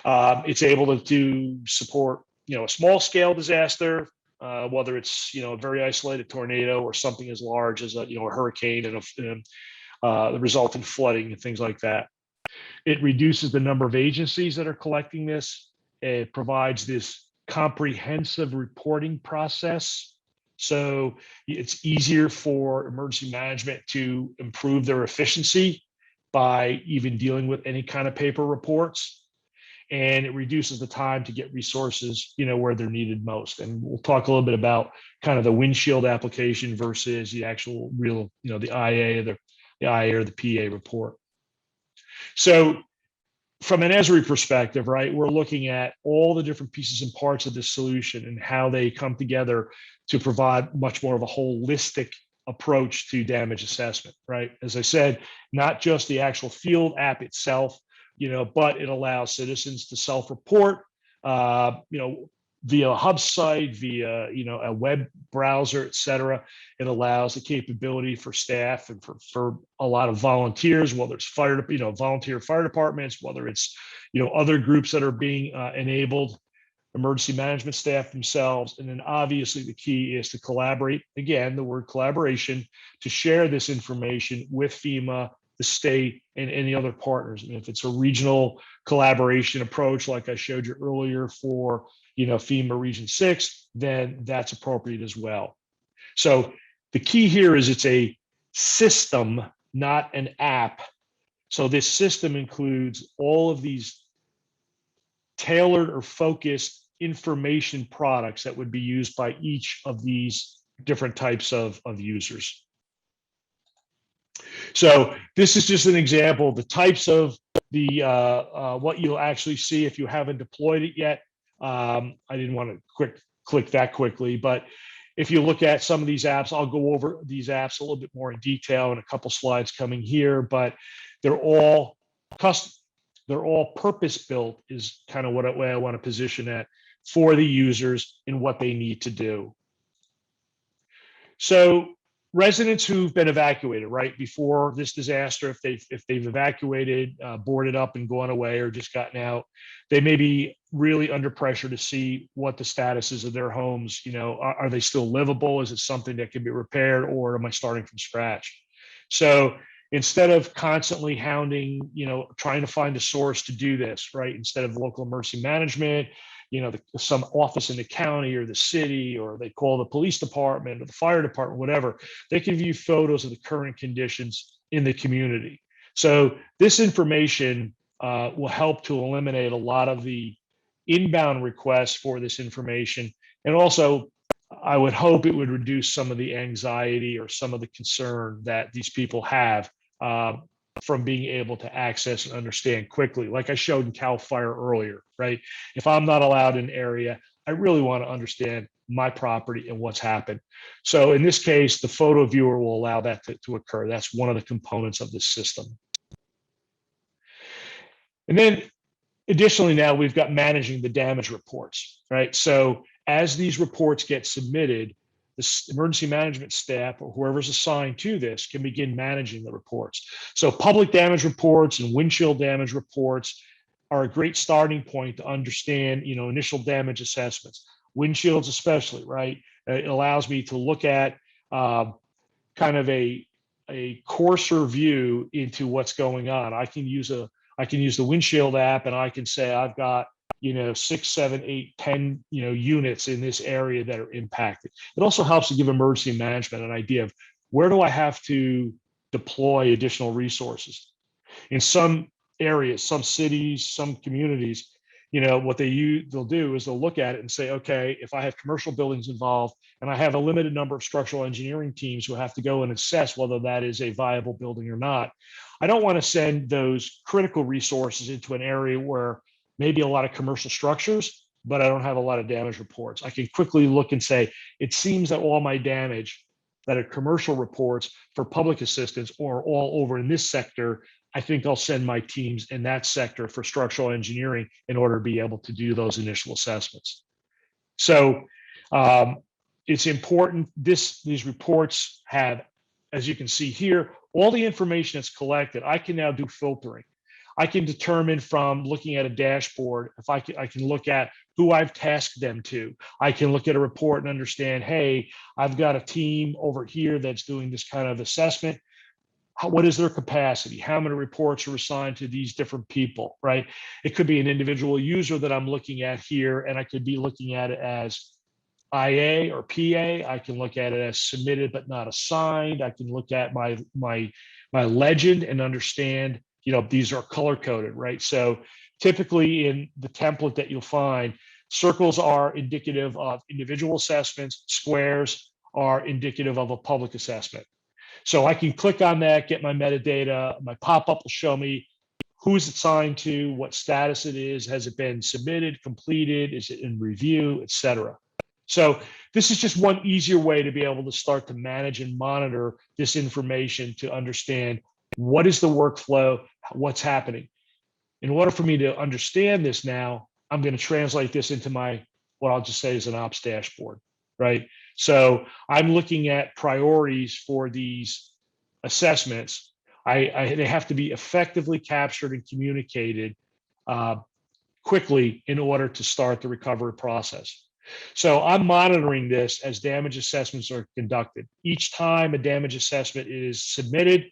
B: It's able to support, a small scale disaster, whether it's, a very isolated tornado or something as large as a hurricane and the resultant flooding and things like that. It reduces the number of agencies that are collecting this. It provides this comprehensive reporting process. So it's easier for emergency management to improve their efficiency by even dealing with any kind of paper reports. And it reduces the time to get resources, where they're needed most. And we'll talk a little bit about kind of the windshield application versus the actual real, the IA or the PA report. So from an Esri perspective, right, we're looking at all the different pieces and parts of this solution and how they come together to provide much more of a holistic approach to damage assessment, right? As I said, not just the actual field app itself, but it allows citizens to self-report, via a hub site, via, a web browser, et cetera. It allows the capability for staff and for a lot of volunteers, whether it's volunteer fire departments, whether it's, other groups that are being enabled, emergency management staff themselves. And then obviously the key is to collaborate, again, the word collaboration, to share this information with FEMA, the state, and any other partners. And if it's a regional collaboration approach, like I showed you earlier for, FEMA Region 6, then that's appropriate as well. So the key here is it's a system, not an app. So this system includes all of these tailored or focused information products that would be used by each of these different types of users. So this is just an example of the types of what you'll actually see if you haven't deployed it yet. I didn't want to click that quickly, but if you look at some of these apps, I'll go over these apps a little bit more in detail in a couple slides coming here, but they're all custom. They're all purpose-built is kind of way I want to position it for the users and what they need to do. So residents who've been evacuated right before this disaster, if they've evacuated, boarded up and gone away or just gotten out, they may be really under pressure to see what the status is of their homes. You know, are they still livable? Is it something that can be repaired, or am I starting from scratch? So instead of constantly hounding, you know, trying to find a source to do this, right? Instead of local emergency management, you know, some office in the county or the city, or they call the police department or the fire department, whatever, they can view photos of the current conditions in the community. So this information will help to eliminate a lot of the inbound requests for this information. And also, I would hope it would reduce some of the anxiety or some of the concern that these people have from being able to access and understand quickly. Like I showed in Cal Fire earlier, right? If I'm not allowed in an area, I really want to understand my property and what's happened. So in this case, the photo viewer will allow that to occur. That's one of the components of this system. And then additionally, now we've got managing the damage reports, right? So as these reports get submitted, the emergency management staff or whoever's assigned to this can begin managing the reports. So public damage reports and windshield damage reports are a great starting point to understand, you know, initial damage assessments, windshields especially, right? It allows me to look at kind of a coarser view into what's going on. I can use the Windshield app and I can say I've got, you know, 6, 7, 8, 10, you know, units in this area that are impacted. It also helps to give emergency management an idea of where do I have to deploy additional resources. In some areas, some cities, some communities, you know, what they'll do is they'll look at it and say, okay, if I have commercial buildings involved and I have a limited number of structural engineering teams who have to go and assess whether that is a viable building or not, I don't want to send those critical resources into an area where maybe a lot of commercial structures, but I don't have a lot of damage reports. I can quickly look and say, it seems that all my damage that are commercial reports for public assistance or all over in this sector, I think I'll send my teams in that sector for structural engineering in order to be able to do those initial assessments. So it's important, these reports have, as you can see here, all the information that's collected. I can now do filtering. I can determine from looking at a dashboard, if I can look at who I've tasked them to. I can look at a report and understand, hey, I've got a team over here that's doing this kind of assessment. What is their capacity? How many reports are assigned to these different people, right? It could be an individual user that I'm looking at here, and I could be looking at it as IA or PA. I can look at it as submitted but not assigned. I can look at my legend and understand, you know, these are color coded, right? So typically in the template that you'll find, circles are indicative of individual assessments, squares are indicative of a public assessment. So I can click on that, get my metadata, my pop-up will show me who's assigned to, what status it is, has it been submitted, completed, is it in review, et cetera. So this is just one easier way to be able to start to manage and monitor this information to understand what is the workflow, what's happening. In order for me to understand this now, I'm going to translate this into what I'll just say is an ops dashboard, right? So I'm looking at priorities for these assessments. They have to be effectively captured and communicated quickly in order to start the recovery process. So I'm monitoring this as damage assessments are conducted. Each time a damage assessment is submitted,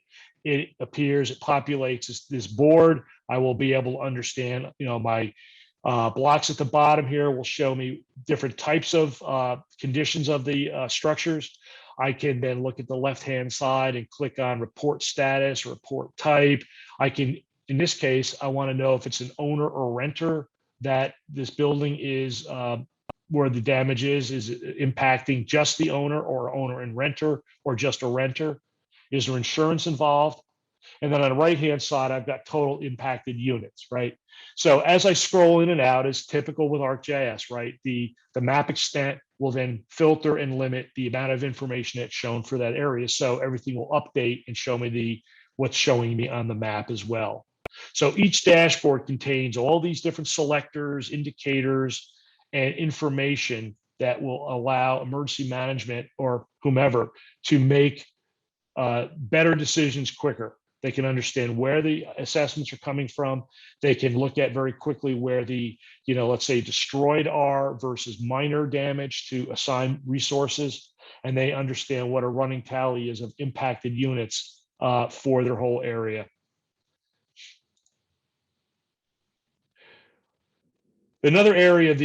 B: it appears, it populates this board. I will be able to understand, you know, my blocks at the bottom here will show me different types of conditions of the structures. I can then look at the left-hand side and click on report status, report type. I can, in this case, I want to know if it's an owner or renter that this building is where the damage is it impacting just the owner or owner and renter or just a renter? Is there insurance involved? And then on the right-hand side, I've got total impacted units, right? So as I scroll in and out, as typical with ArcGIS, right? The map extent will then filter and limit the amount of information that's shown for that area. So everything will update and show me what's showing me on the map as well. So each dashboard contains all these different selectors, indicators, and information that will allow emergency management or whomever to make better decisions quicker. They can understand where the assessments are coming from. They can look at very quickly where the, let's say destroyed are versus minor damage to assign resources. And they understand what a running tally is of impacted units for their whole area. Another area,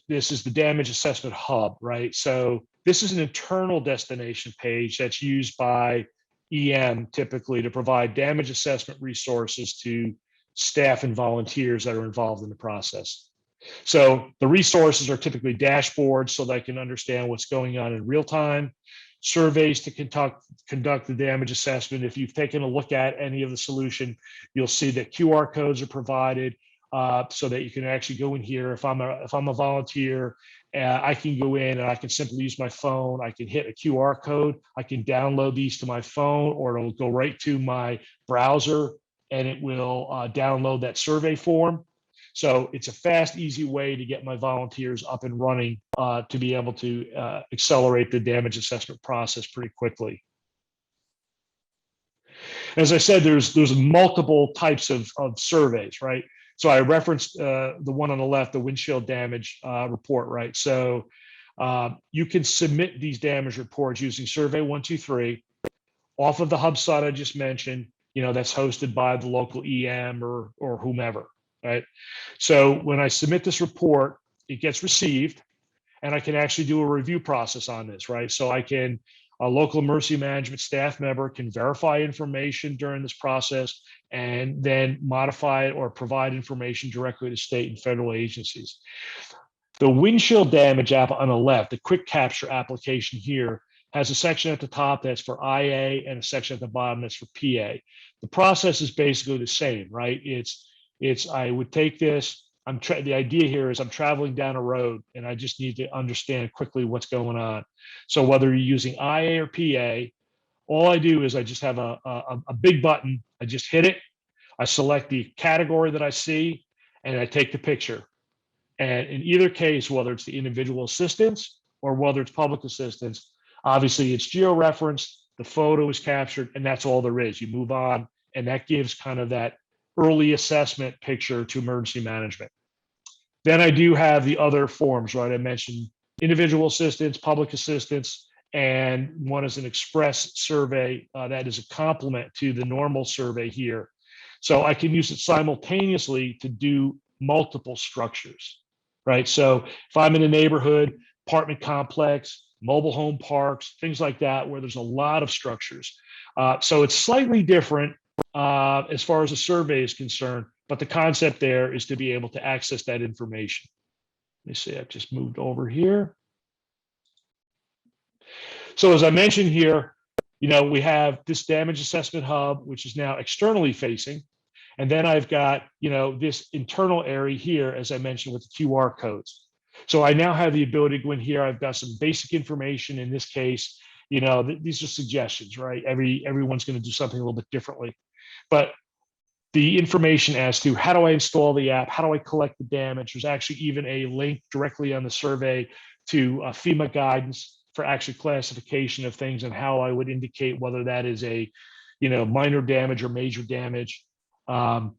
B: this is the damage assessment hub, right? So this is an internal destination page that's used by EM typically to provide damage assessment resources to staff and volunteers that are involved in the process. So the resources are typically dashboards so they can understand what's going on in real time, surveys to conduct the damage assessment. If you've taken a look at any of the solution, you'll see that QR codes are provided so that you can actually go in here. If I'm a volunteer, I can go in and I can simply use my phone. I can hit a QR code. I can download these to my phone, or it'll go right to my browser and it will download that survey form. So it's a fast, easy way to get my volunteers up and running to be able to accelerate the damage assessment process pretty quickly. As I said, there's multiple types of surveys, right? So I referenced the one on the left, the windshield damage report, right? So you can submit these damage reports using Survey 123 off of the hub site I just mentioned, that's hosted by the local EM or whomever, right? So when I submit this report, it gets received and I can actually do a review process on this, right? So a local emergency management staff member can verify information during this process and then modify it or provide information directly to state and federal agencies. The Windshield Damage App on the left, the quick capture application here, has a section at the top that's for IA and a section at the bottom that's for PA. The process is basically the same, right? I would take this, the idea here is I'm traveling down a road and I just need to understand quickly what's going on. So whether you're using IA or PA, all I do is I just have a big button. I just hit it. I select the category that I see and I take the picture. And in either case, whether it's the individual assistance or whether it's public assistance, obviously it's geo-referenced, the photo is captured, and that's all there is. You move on, and that gives kind of that early assessment picture to emergency management. Then I do have the other forms, right? I mentioned individual assistance, public assistance, and one is an express survey that is a complement to the normal survey here. So I can use it simultaneously to do multiple structures, right? So if I'm in a neighborhood, apartment complex, mobile home parks, things like that, where there's a lot of structures. So it's slightly different as far as a survey is concerned, but the concept there is to be able to access that information. Let me see, I've just moved over here. So as I mentioned here, we have this damage assessment hub, which is now externally facing. And then I've got, this internal area here, as I mentioned, with the QR codes. So I now have the ability to go in here. I've got some basic information. In this case, these are suggestions, right? Everyone's going to do something a little bit differently. But the information as to how do I install the app, how do I collect the damage, there's actually even a link directly on the survey to FEMA guidance for actually classification of things and how I would indicate whether that is a, minor damage or major damage. I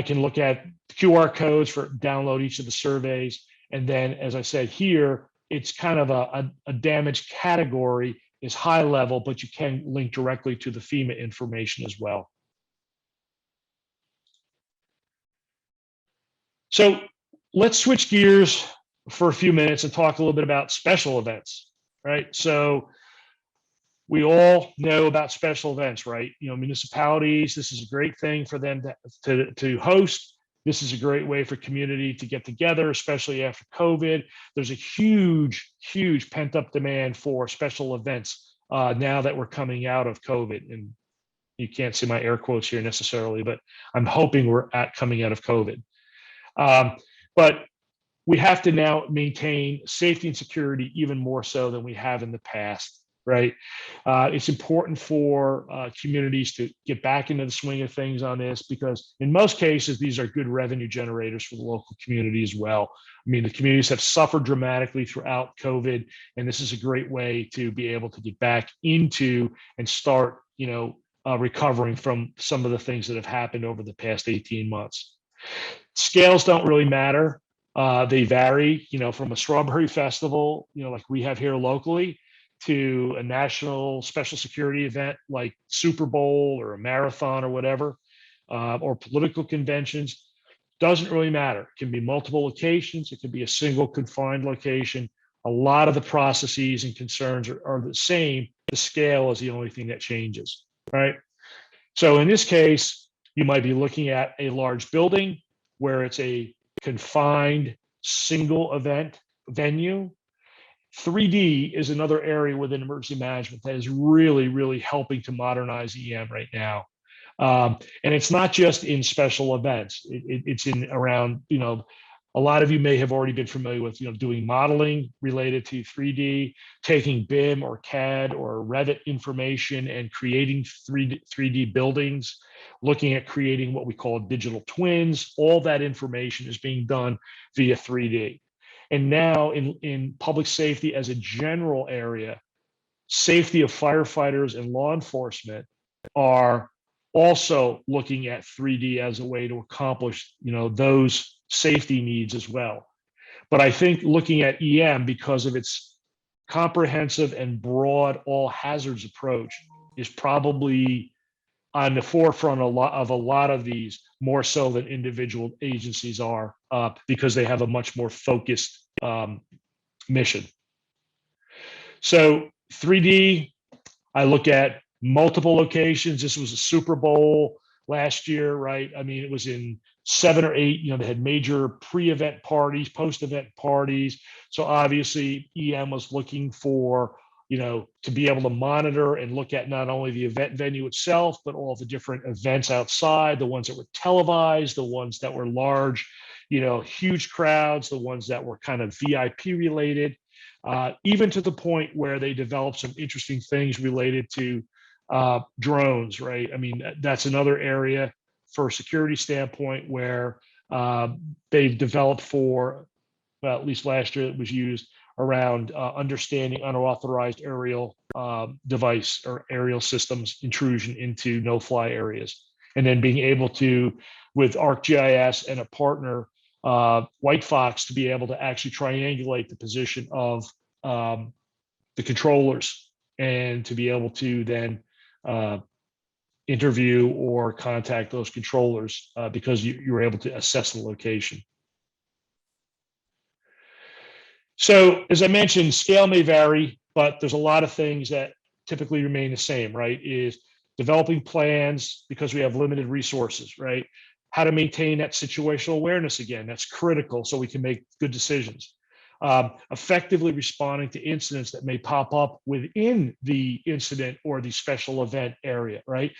B: can look at QR codes for download each of the surveys. And then, as I said here, it's kind of a damage category is high level, but you can link directly to the FEMA information as well. So let's switch gears for a few minutes and talk a little bit about special events, right? So we all know about special events, right? Municipalities, this is a great thing for them to host. This is a great way for community to get together, especially after COVID. There's a huge, huge pent up demand for special events now that we're coming out of COVID. And you can't see my air quotes here necessarily, but I'm hoping we're coming out of COVID. But we have to now maintain safety and security even more so than we have in the past. right? It's important for communities to get back into the swing of things on this, because in most cases, these are good revenue generators for the local community as well. I mean, the communities have suffered dramatically throughout COVID, and this is a great way to be able to get back into and start, recovering from some of the things that have happened over the past 18 months. Scales don't really matter. They vary, from a strawberry festival, like we have here locally, to a national special security event like Super Bowl or a marathon or whatever, or political conventions. Doesn't really matter. It can be multiple locations. It can be a single confined location. A lot of the processes and concerns are the same. The scale is the only thing that changes, right? So in this case, you might be looking at a large building where it's a confined single event venue. 3D is another area within emergency management that is really, really helping to modernize EM right now. And it's not just in special events. It's in around, a lot of you may have already been familiar with, doing modeling related to 3D, taking BIM or CAD or Revit information and creating 3D buildings, looking at creating what we call digital twins. All that information is being done via 3D. And now in public safety as a general area, safety of firefighters and law enforcement are also looking at 3D as a way to accomplish, those safety needs as well. But I think looking at EM, because of its comprehensive and broad all hazards approach, is probably on the forefront of a lot of these, more so than individual agencies are, because they have a much more focused mission. So 3D, I look at multiple locations. This was a Super Bowl last year, right? I mean, it was in 7 or 8, they had major pre-event parties, post-event parties. So obviously EM was looking for, to be able to monitor and look at not only the event venue itself, but all the different events outside, the ones that were televised, the ones that were large, huge crowds, the ones that were kind of VIP related, even to the point where they developed some interesting things related to drones, right? I mean, that's another area for a security standpoint where they've developed for, well, at least last year it was used around understanding unauthorized aerial device or aerial systems intrusion into no-fly areas. And then being able to, with ArcGIS and a partner, White Fox, to be able to actually triangulate the position of the controllers and to be able to then interview or contact those controllers because you were able to assess the location. So as I mentioned, scale may vary, but there's a lot of things that typically remain the same, right? Is developing plans because we have limited resources, right? How to maintain that situational awareness again, that's critical so we can make good decisions. Effectively responding to incidents that may pop up within the incident or the special event area, right?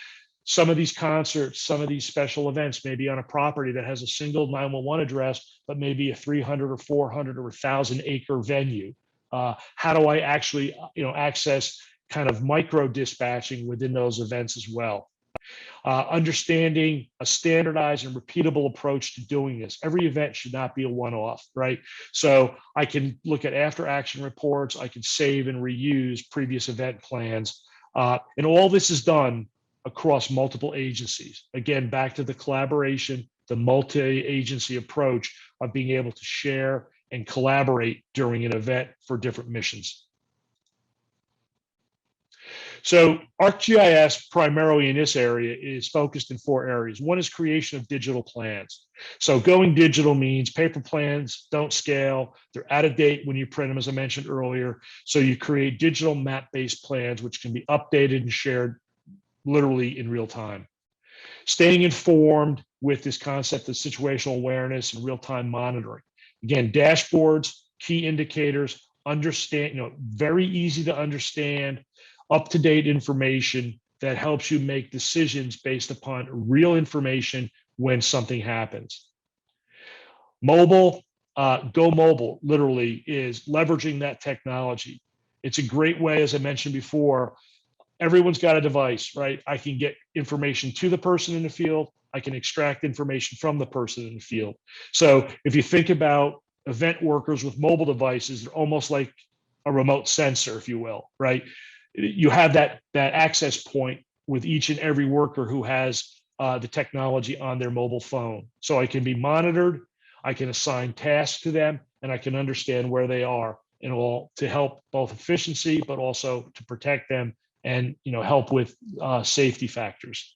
B: Some of these concerts, some of these special events may be on a property that has a single 911 address, but maybe a 300 or 400 or 1,000 acre venue. How do I actually, access kind of micro dispatching within those events as well? Understanding a standardized and repeatable approach to doing this. Every event should not be a one-off, right? So I can look at after action reports, I can save and reuse previous event plans. And all this is done across multiple agencies. Again, back to the collaboration, the multi-agency approach of being able to share and collaborate during an event for different missions. So ArcGIS primarily in this area is focused in 4 areas. One is creation of digital plans. So going digital means paper plans don't scale. They're out of date when you print them, as I mentioned earlier. So you create digital map-based plans, which can be updated and shared literally in real time. Staying informed with this concept of situational awareness and real-time monitoring. Again, dashboards, key indicators, understand, very easy to understand, up-to-date information that helps you make decisions based upon real information when something happens. Mobile, go mobile literally is leveraging that technology. It's a great way, as I mentioned before, everyone's got a device, right? I can get information to the person in the field. I can extract information from the person in the field. So if you think about event workers with mobile devices, they're almost like a remote sensor, if you will, right? You have that access point with each and every worker who has the technology on their mobile phone. So I can be monitored, I can assign tasks to them, and I can understand where they are, and all to help both efficiency, but also to protect them and help with safety factors.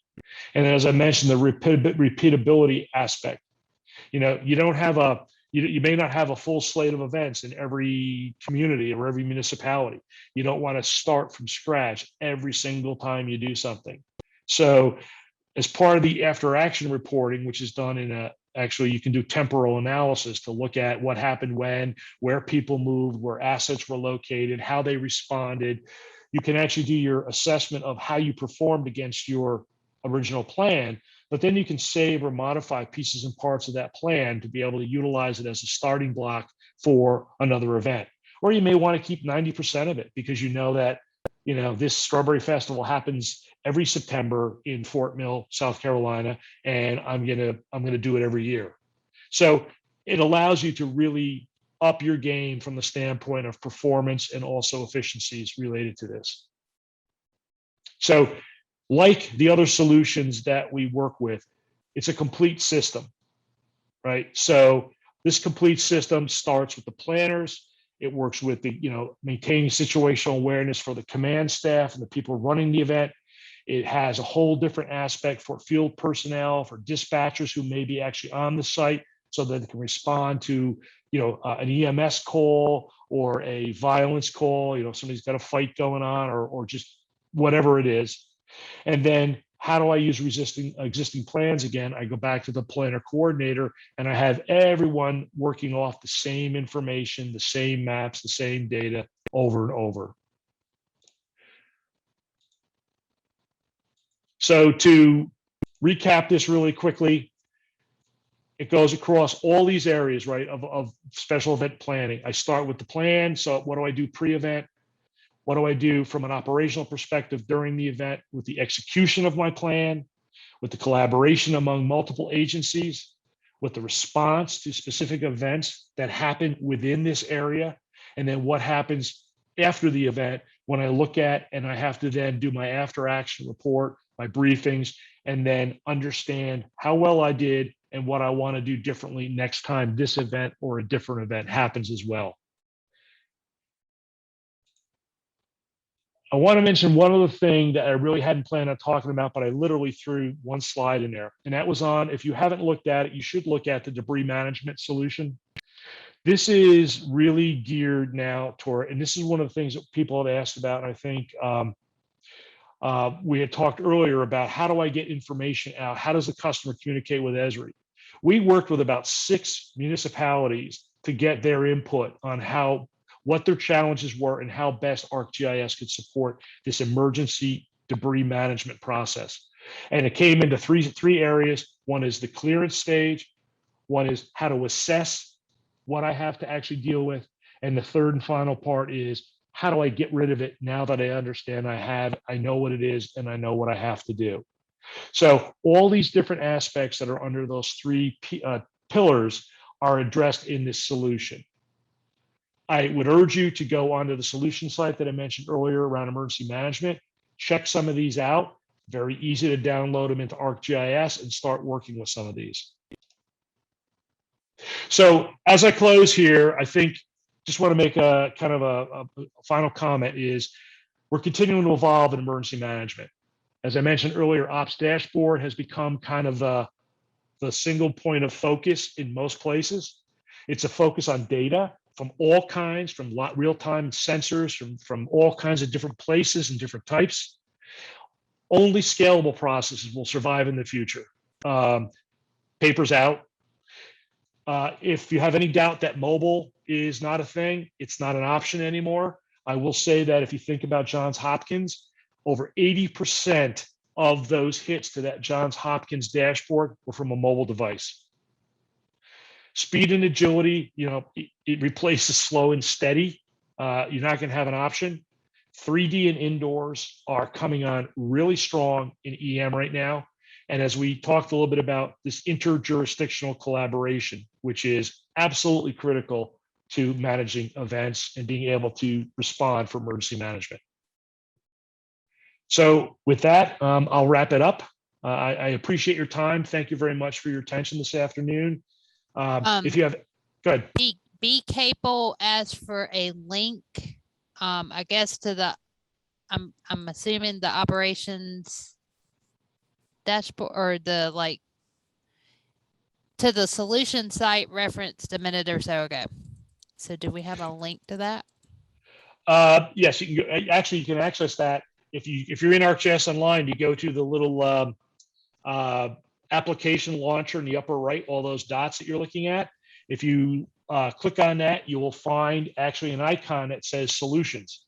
B: And as I mentioned, the repeatability aspect. You don't have you may not have a full slate of events in every community or every municipality. You don't want to start from scratch every single time you do something. So as part of the after action reporting, which is done in actually you can do temporal analysis to look at what happened when, where people moved, where assets were located, how they responded. You can actually do your assessment of how you performed against your original plan, but then you can save or modify pieces and parts of that plan to be able to utilize it as a starting block for another event. Or you may want to keep 90% of it because you know that this Strawberry Festival happens every September in Fort Mill, South Carolina, and I'm gonna do it every year. So it allows you to really up your game from the standpoint of performance and also efficiencies related to this. So like the other solutions that we work with, it's a complete system, right? So this complete system starts with the planners. It works with the, maintaining situational awareness for the command staff and the people running the event. It has a whole different aspect for field personnel, for dispatchers who may be actually on the site so that they can respond to, an EMS call or a violence call, somebody's got a fight going on or just whatever it is. And then how do I use existing plans again? I go back to the planner coordinator and I have everyone working off the same information, the same maps, the same data over and over. So to recap this really quickly, it goes across all these areas, right, of special event planning. I start with the plan. So what do I do pre-event? What do I do from an operational perspective during the event with the execution of my plan, with the collaboration among multiple agencies, with the response to specific events that happen within this area, and then what happens after the event when I look at and I have to then do my after action report, my briefings, and then understand how well I did and what I want to do differently next time this event or a different event happens as well. I want to mention one other thing that I really hadn't planned on talking about, but I literally threw one slide in there. And that was on, if you haven't looked at it, you should look at the debris management solution. This is really geared now toward, and this is one of the things that people have asked about. I think we had talked earlier about how do I get information out? How does the customer communicate with Esri? We worked with about 6 municipalities to get their input on what their challenges were and how best ArcGIS could support this emergency debris management process. And it came into three areas. One is the clearance stage. One is how to assess what I have to actually deal with. And the third and final part is how do I get rid of it now that I understand I know what it is and I know what I have to do. So all these different aspects that are under those 3 pillars are addressed in this solution. I would urge you to go onto the solution site that I mentioned earlier around emergency management, check some of these out. Very easy to download them into ArcGIS and start working with some of these. So as I close here, I think just want to make a kind of a final comment is we're continuing to evolve in emergency management. As I mentioned earlier, Ops Dashboard has become kind of the single point of focus in most places. It's a focus on data from all kinds, from real-time sensors, from all kinds of different places and different types. Only scalable processes will survive in the future. Papers out. If you have any doubt that mobile is not a thing, it's not an option anymore. I will say that if you think about Johns Hopkins, over 80% of those hits to that Johns Hopkins dashboard were from a mobile device. Speed and agility, it replaces slow and steady. you're not going to have an option. 3D and indoors are coming on really strong in EM right now. And as we talked a little bit about this interjurisdictional collaboration, which is absolutely critical to managing events and being able to respond for emergency management. So with that, I'll wrap it up. I appreciate your time. Thank you very much for your attention this afternoon. If you have, go ahead.
A: B Capel asked for a link, I guess to the, I'm assuming the operations dashboard, or the like, to the solution site referenced a minute or so ago. So do we have a link to that?
B: Yes, you can actually, you can access that. If you're in ArcGIS Online, you go to the little application launcher in the upper right, all those dots that you're looking at. If you click on that, you will find actually an icon that says solutions.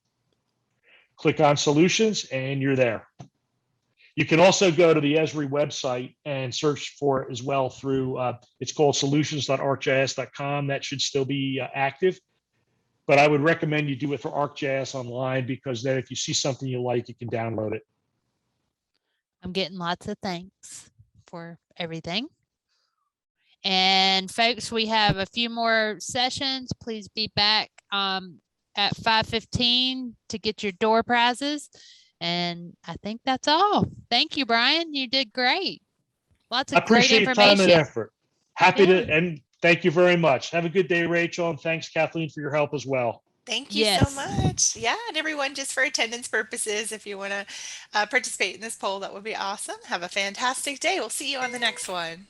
B: Click on solutions and you're there. You can also go to the Esri website and search for it as well through, it's called solutions.arcgis.com. That should still be active. But I would recommend you do it for ArcGIS Online, because then if you see something you like, you can download it.
A: I'm getting lots of thanks for everything. And folks, we have a few more sessions. Please be back at 5:15 to get your door prizes. And I think that's all. Thank you, Brian. You did great. Lots of great
B: Appreciate your
A: information.
B: time and effort. Happy
A: Yeah.
B: to, and thank you very much. Have a good day, Rachel, and thanks, Kathleen, for your help as well.
C: Thank you
A: Yes.
C: so much. Yeah, and everyone, just for attendance purposes, if you want to participate in this poll, that would be awesome. Have a fantastic day. We'll see you on the next one.